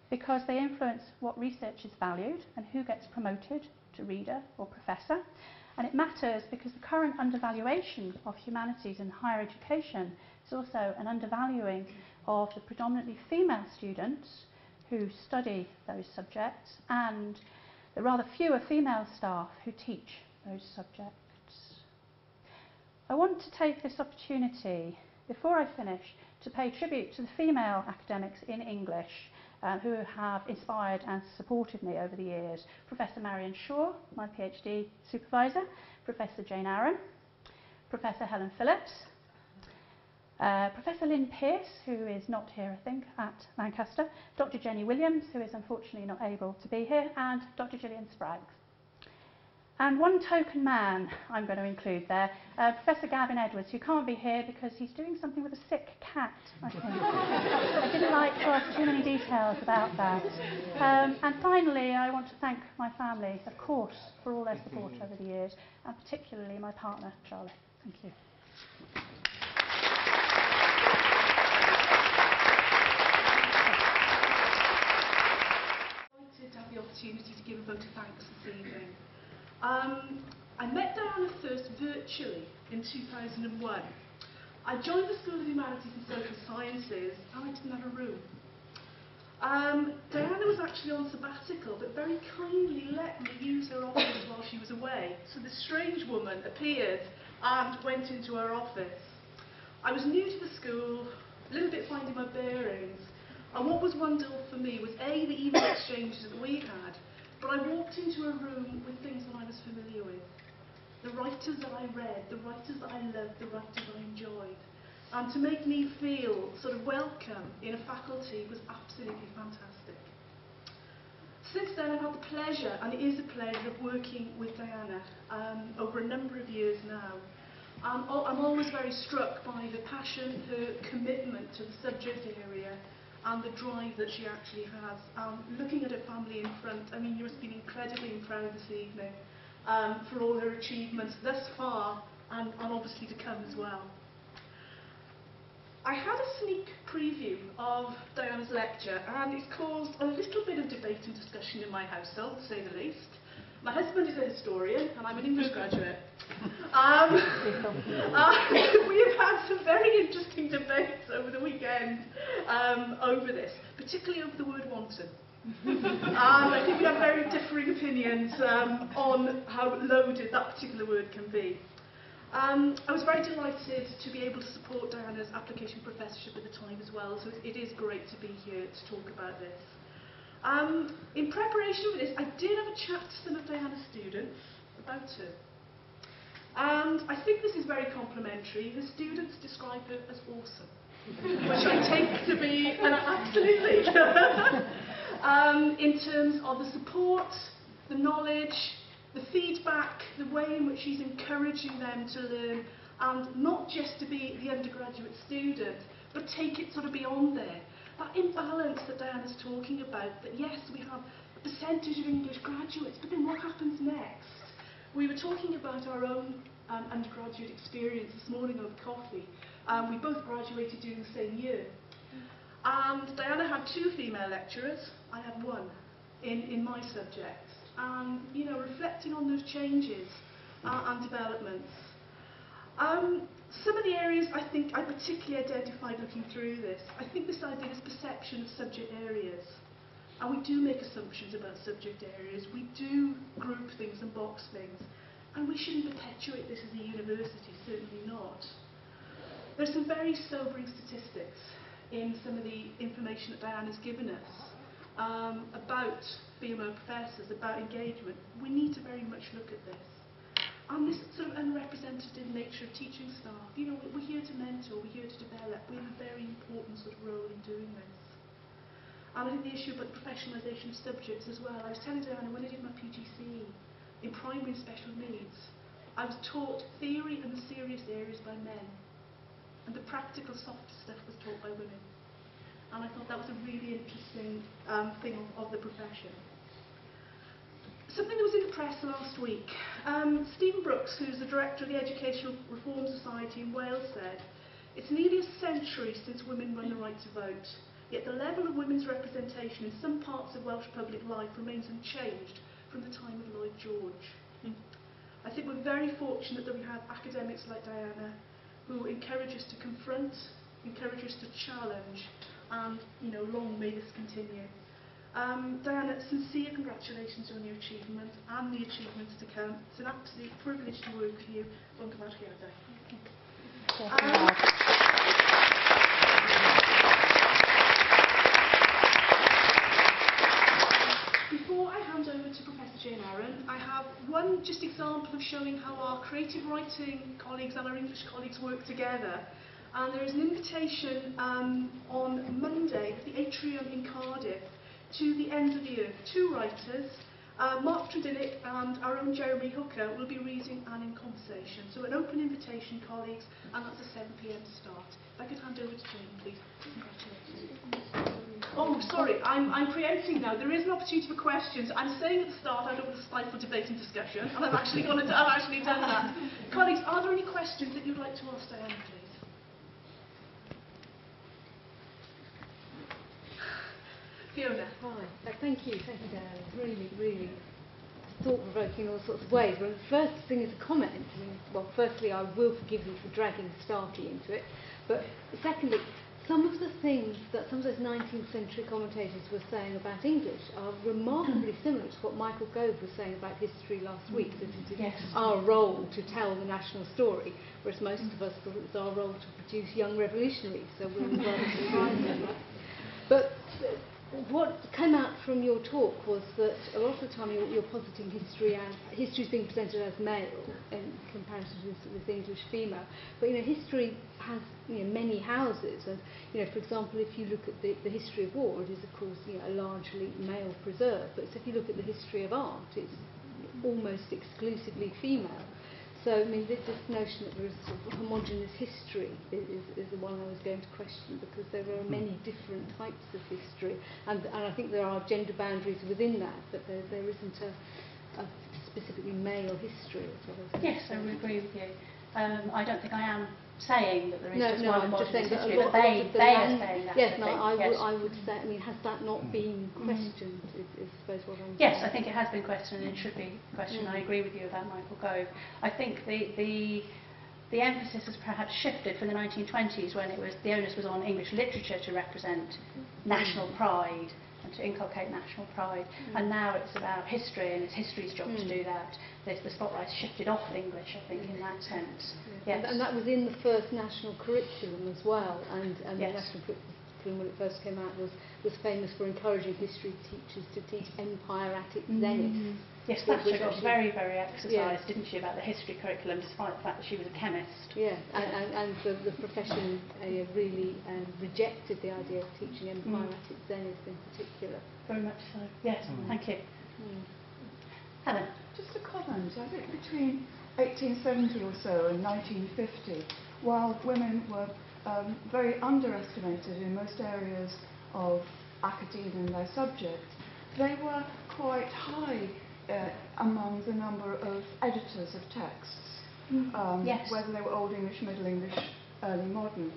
because they influence what research is valued and who gets promoted to reader or professor. And it matters because the current undervaluation of humanities in higher education is also an undervaluing of the predominantly female students who study those subjects and the rather fewer female staff who teach those subjects. I want to take this opportunity, before I finish, to pay tribute to the female academics in English who have inspired and supported me over the years. Professor Marion Shaw, my PhD supervisor, Professor Jane Aaron, Professor Helen Phillips, Professor Lynn Pearce, who is not here, I think, at Lancaster, Dr. Jenny Williams, who is unfortunately not able to be here, and Dr. Gillian Spraggs. And one token man I'm going to include there, Professor Gavin Edwards, who can't be here because he's doing something with a sick cat, I think. I didn't like to ask too many details about that. And finally, I want to thank my family, of course, for all their support over the years, and particularly my partner, Charlotte. Thank you. I'm delighted to have the opportunity to give a vote of thanks this evening. I met Diana first virtually in 2001. I joined the School of Humanities and Social Sciences and I didn't have a room. Diana was actually on sabbatical but very kindly let me use her office while she was away. So this strange woman appeared and went into her office. I was new to the school, a little bit finding my bearings, and what was wonderful for me was A, the email exchanges that we had, but I walked into a room with things that I was familiar with. The writers that I read, the writers that I loved, the writers I enjoyed. And to make me feel sort of welcome in a faculty was absolutely fantastic. Since then I've had the pleasure, and it is a pleasure, of working with Diana over a number of years now. I'm always very struck by her passion, her commitment to the subject area, and the drive that she actually has. Looking at her family in front, I mean, you must be incredibly proud this evening for all her achievements thus far, and obviously to come as well. I had a sneak preview of Diana's lecture, and it's caused a little bit of debate and discussion in my household, to say the least. My husband is a historian, and I'm an English graduate. We have had some very interesting debates over the weekend over this, particularly over the word wanton. I think we have very differing opinions on how loaded that particular word can be. I was very delighted to be able to support Diana's application professorship at the time as well, so it is great to be here to talk about this. In preparation for this, I did have a chat to some of Diana's students, about her. And I think this is very complimentary. Her students describe her as awesome, which I take to be an absolutely. In terms of the support, the knowledge, the feedback, the way in which she's encouraging them to learn, and not just to be the undergraduate student, but take it sort of beyond there. That imbalance that Diana's talking about, that yes, we have a percentage of English graduates, but then what happens next? We were talking about our own undergraduate experience this morning over coffee. We both graduated during the same year. And Diana had 2 female lecturers, I had 1 in my subjects. And, you know, reflecting on those changes and developments. Some of the areas I think I particularly identified looking through this, I think this idea is perception of subject areas. And we do make assumptions about subject areas, we do group things and box things, and we shouldn't perpetuate this as a university, certainly not. There's some very sobering statistics in some of the information that Diana's given us about female professors, about engagement. We need to very much look at this. And this sort of unrepresentative nature of teaching staff. You know, we're here to mentor, we're here to develop, we have a very important sort of role in doing this. And I think the issue about the professionalisation of subjects as well. I was telling Diana, when I did my PGCE in primary and special needs, I was taught theory and the serious areas by men, and the practical softer stuff was taught by women. And I thought that was a really interesting thing of the profession. Something that was in the press last week. Stephen Brooks, who's the director of the Educational Reform Society in Wales, said, "It's nearly a century since women won the right to vote, yet the level of women's representation in some parts of Welsh public life remains unchanged from the time of Lloyd George." I think we're very fortunate that we have academics like Diana who encourage us to confront, encourage us to challenge, and, you know, long may this continue. Diana, sincere congratulations on your achievement and the achievements to come. It's an absolute privilege to work with you. Before I hand over to Professor Jane Aaron, I have one just example of showing how our creative writing colleagues and our English colleagues work together. And there is an invitation on Monday at the Atrium in Cardiff to the End of the Earth. 2 writers, Mark Tredinnick and our own Jeremy Hooker, will be reading and in conversation. So an open invitation, colleagues, and that's a 7 p.m. start. If I could hand over to Jane, please. Congratulations. Oh, sorry, I'm preempting now. There is an opportunity for questions. I'm saying at the start I don't want to stifle debate and discussion, and I've actually done that. Colleagues, are there any questions that you'd like to ask Diana, please? Fiona. Hi. Thank you, Diana. Really, really thought-provoking in all sorts of ways. Well, the first thing is a comment. Well, firstly, I will forgive you for dragging Starkey into it. But secondly, some of the things that some of those 19th century commentators were saying about English are remarkably similar to what Michael Gove was saying about history last week. That it's our role to tell the national story, whereas most of us thought it was our role to produce young revolutionaries. So we're rather surprised by that. But what came out from your talk was that a lot of the time you're positing history is being presented as male in comparison with English female. But history has many houses, and for example, if you look at the history of war, it is of course a largely male preserve. But if you look at the history of art, it's almost exclusively female. So, I mean, this notion that there is sort of homogeneous history is the one I was going to question, because there are many different types of history, and I think there are gender boundaries within that, but there isn't a specifically male history as well as. Yes, I would agree with you. I don't think I am saying that there is just one I'm just saying homogeneous that history, but they are saying that. Yes, no, yes. I would say, I mean, has that not been questioned, is I suppose what I'm Yes, saying. I think it has been questioned and it should be questioned. I agree with you about Michael Gove. I think the emphasis has perhaps shifted from the 1920s, when the onus was on English literature to represent national pride and to inculcate national pride, and now it's about history, and it's history's job to do that. The spotlight's shifted off English, I think, in that sense. Yes. And that was in the first national curriculum as well, and yes. the national curriculum, when it first came out, was famous for encouraging history teachers to teach empire at its zenith. Yes, Thatcher got very, very exercised, didn't she, about the history curriculum, despite the fact that she was a chemist. Yeah, and the profession really rejected the idea of teaching empire at its zenith in particular. Very much so. Yes, thank you. Helen? Just a comment. I think between 1870 or so and 1950, while women were very underestimated in most areas of academia and their subjects, they were quite high among the number of editors of texts, yes. whether they were Old English, Middle English, Early Modern.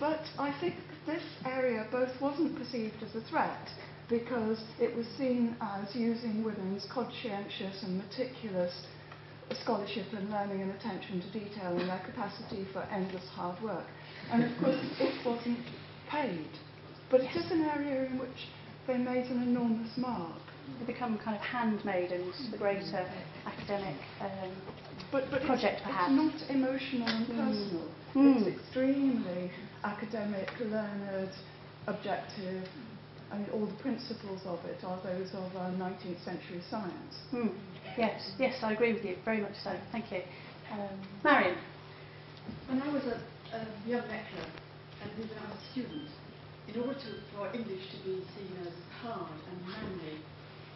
But I think this area both wasn't perceived as a threat, because it was seen as using women's conscientious and meticulous scholarship and learning and attention to detail and their capacity for endless hard work. And of course it wasn't paid, but it is an area in which they made an enormous mark. They become kind of handmaidens, the greater academic project, perhaps. It's not emotional and personal. It's extremely academic, learned, objective, and all the principles of it are those of 19th century science. Yes, yes, I agree with you, very much so. Thank you. Marion? When I was a young lecturer, and when I was a student, in order for English to be seen as hard and manly,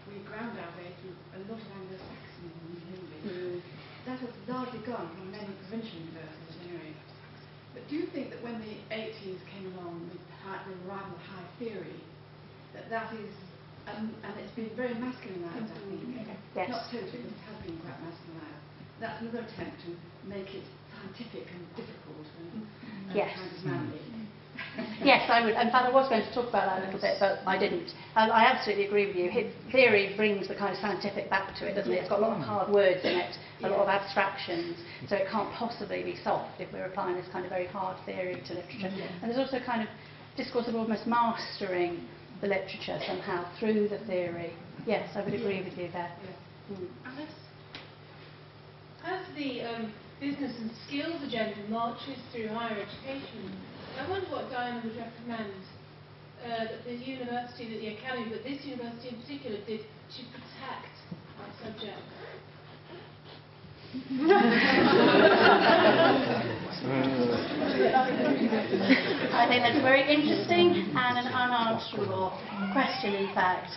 we ground our way through a lot of Anglo-Saxon English. That has largely gone from many provincial universities anyway. But do you think that when the 80s came along with the arrival of high theory, that is, and it's been very masculinized, I think. Yes. Not totally, but it has been quite masculinized. That's another attempt to make it scientific and difficult and yes. kind of manly. Yes, I would. In fact, I was going to talk about that a little bit, but I didn't. I absolutely agree with you. Theory brings the kind of scientific back to it, doesn't it? It's got a lot of hard words in it, a lot of abstractions, so it can't possibly be soft if we're applying this kind of very hard theory to literature. And there's also kind of discourse of almost mastering the literature somehow through the theory. Yes, I would agree with you there. Alice? As the business and skills agenda marches through higher education, I wonder what Diana would recommend that the university, that the academy, but this university in particular did to protect our subject. I think that's a very interesting and an unanswerable question, in fact.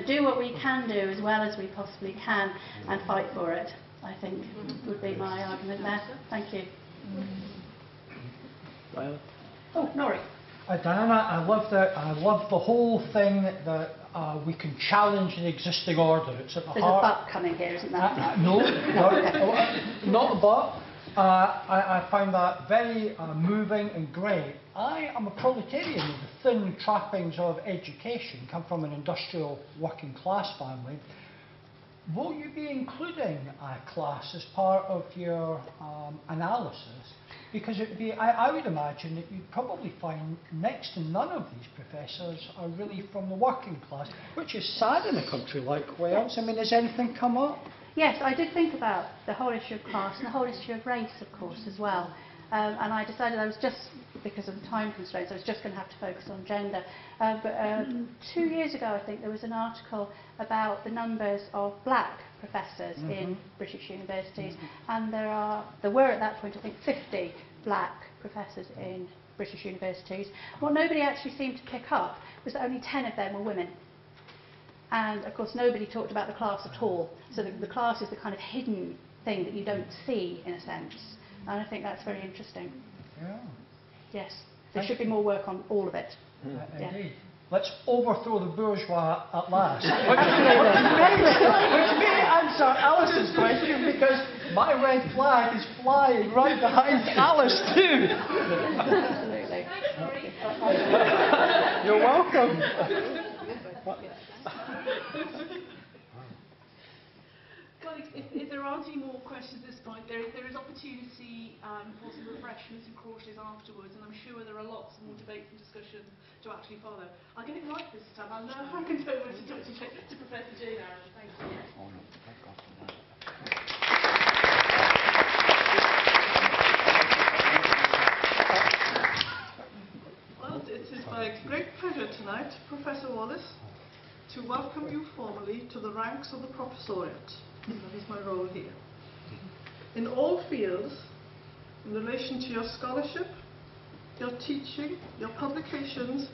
Do what we can do as well as we possibly can and fight for it, I think, would be my argument there. Thank you. Well, oh, Norrie. Diana, I love the whole thing that we can challenge the existing order. It's at the There's heart. a but coming here, isn't there? No, not a but. I find that very moving and great. I am a proletarian with the thin trappings of education, come from an industrial working class family. Will you be including class as part of your analysis? Because I would imagine that you'd probably find next to none of these professors are really from the working class, which is sad in a country like Wales. I mean, has anything come up? Yes, I did think about the whole issue of class and the whole issue of race, of course, as well. And I decided I was just, because of the time constraints, I was just going to have to focus on gender. But 2 years ago, I think, there was an article about the numbers of black professors in British universities. And there were at that point, I think, 50 black professors in British universities. What nobody actually seemed to pick up was that only 10 of them were women. And of course nobody talked about the class at all. So the class is the kind of hidden thing that you don't see, in a sense. And I think that's very interesting. Yeah. Yes, there should be more work on all of it. Indeed. Let's overthrow the bourgeois at last. Which may answer Alice's question, because my red flag is flying right behind Alice too. Absolutely. You're welcome. Colleagues, if there aren't any more questions at this point, there is opportunity for some refreshments and courses afterwards, and I'm sure there are lots more debates and discussions to actually follow. I'll get it right this time. I'll now hand it over to Professor Diana. Thank you. Well, it is my great pleasure tonight, Professor Wallace, to welcome you formally to the ranks of the professoriate. That is my role here. In all fields, in relation to your scholarship, your teaching, your publications,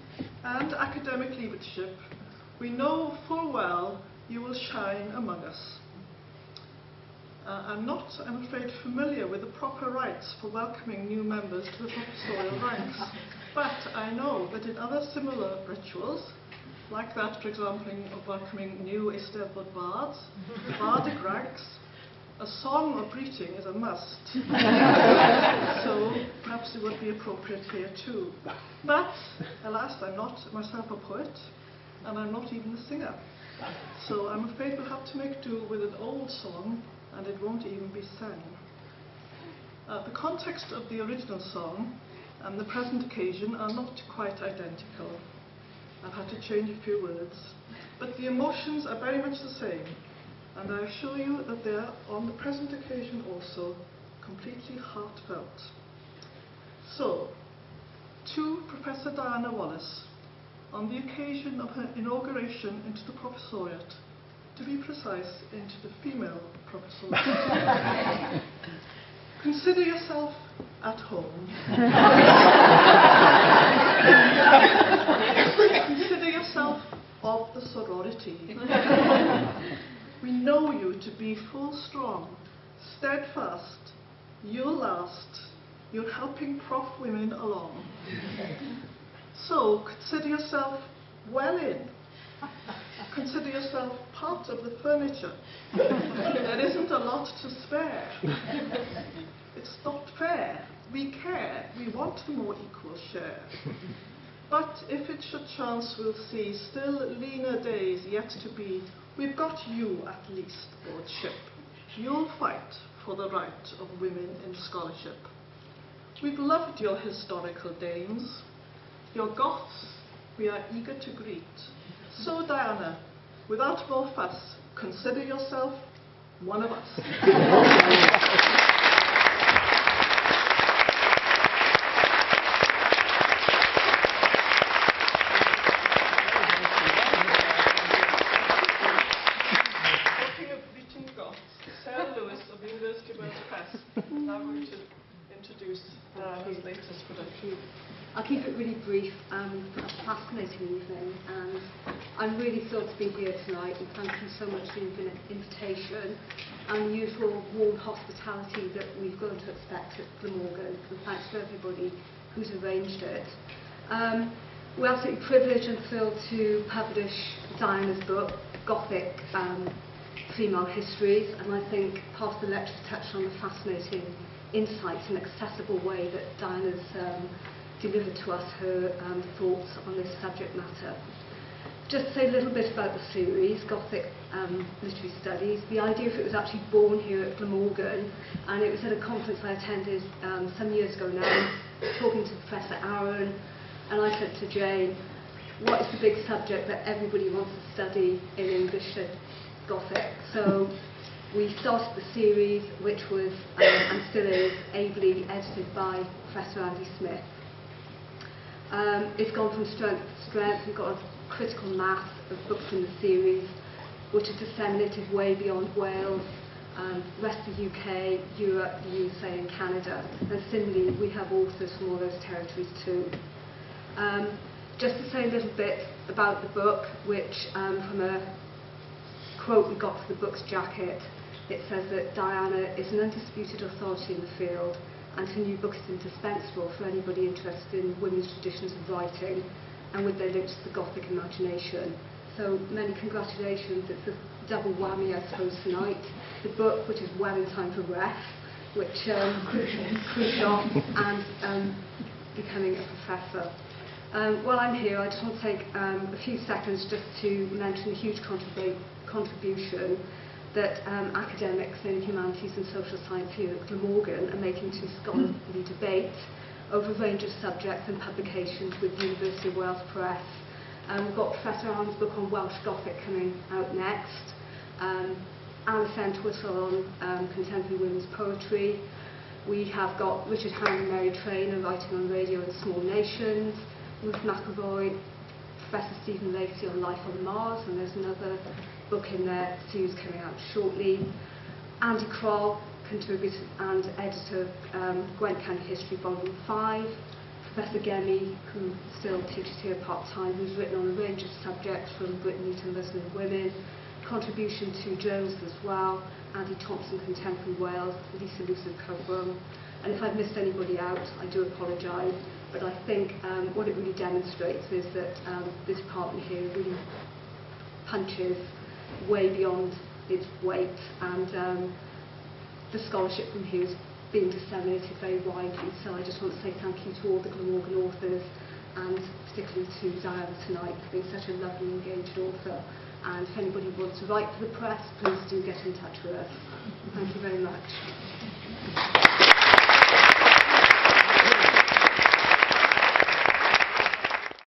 and academic leadership, we know full well you will shine among us. I'm not, I'm afraid, familiar with the proper rites for welcoming new members to the professorial ranks, but I know that in other similar rituals, like that, for example, of welcoming new Eisteddfod bards, bardic ranks, a song of greeting is a must. So perhaps it would be appropriate here too. But, alas, I'm not myself a poet, and I'm not even a singer. So I'm afraid we'll have to make do with an old song, and it won't even be sang. The context of the original song and the present occasion are not quite identical. I've had to change a few words, but the emotions are very much the same, and I assure you that they are, on the present occasion also, completely heartfelt. So, to Professor Diana Wallace, on the occasion of her inauguration into the professoriate, to be precise, into the female professoriate. Consider yourself at home. Consider yourself of the sorority. We know you to be full strong, steadfast, you'll last, you're helping prof women along. So consider yourself well in. Consider yourself part of the furniture. There isn't a lot to spare. It's not fair. We care. We want a more equal share. But if it should chance we'll see still leaner days yet to be, we've got you at least aboard ship. You'll fight for the right of women in scholarship. We've loved your historical dames. Your Goths we are eager to greet. So Diana, without more fuss, consider yourself one of us. I'll keep it really brief. It's a fascinating evening, and I'm really thrilled to be here tonight, and thank you so much for the invitation and the usual warm hospitality that we've grown to expect at Glamorgan, and thanks to everybody who's arranged it. We're absolutely privileged and thrilled to publish Diana's book, Gothic Female Histories, and I think part of the lecture touched on the fascinating insights and accessible way that Diana's delivered to us her thoughts on this subject matter. Just to say a little bit about the series, Gothic Literary Studies. The idea of it was actually born here at Glamorgan, and it was at a conference I attended some years ago now, talking to Professor Aaron, and I said to Jane, what is the big subject that everybody wants to study in English? Gothic. So we started the series, which was, and still is, ably edited by Professor Andy Smith. It's gone from strength to strength. We've got a critical mass of books in the series, which are disseminated way beyond Wales, rest of the UK, Europe, the USA and Canada. And similarly, we have authors from all those territories too. Just to say a little bit about the book, which from a quote we got for the book's jacket, it says that Diana is an undisputed authority in the field, and her new book is indispensable for anybody interested in women's traditions of writing and with their links to the Gothic imagination. So many congratulations. It's a double whammy, I suppose, tonight. The book, which is well in time for ref, which crucial, and becoming a professor. While I'm here, I just want to take a few seconds just to mention a huge contribution that academics in humanities and social science here at Glamorgan are making to scholarly debate over a range of subjects and publications with the University of Wales Press. We've got Professor Allen's book on Welsh Gothic coming out next, Alice Entwistle on contemporary women's poetry. We have got Richard Hand and Mary Trainor writing on radio and small nations, Ruth McEvoy, Professor Stephen Lacey on life on Mars, and there's another book in there, series coming out shortly. Andy Kroll, contributor and editor of Gwent County History Volume 5. Professor Gemmy, who still teaches here part-time, who's written on a range of subjects from Brittany to Muslim women. Contribution to journals as well, Andy Thompson, Contemporary Wales, Lisa Lucid-Coburn. And if I've missed anybody out, I do apologise, but I think what it really demonstrates is that this department here really punches way beyond its weight, and the scholarship from here is being disseminated very widely. So I just want to say thank you to all the Glamorgan authors, and particularly to Diana tonight for being such a lovely, engaged author. And if anybody wants to write for the press, please do get in touch with us. Thank you very much.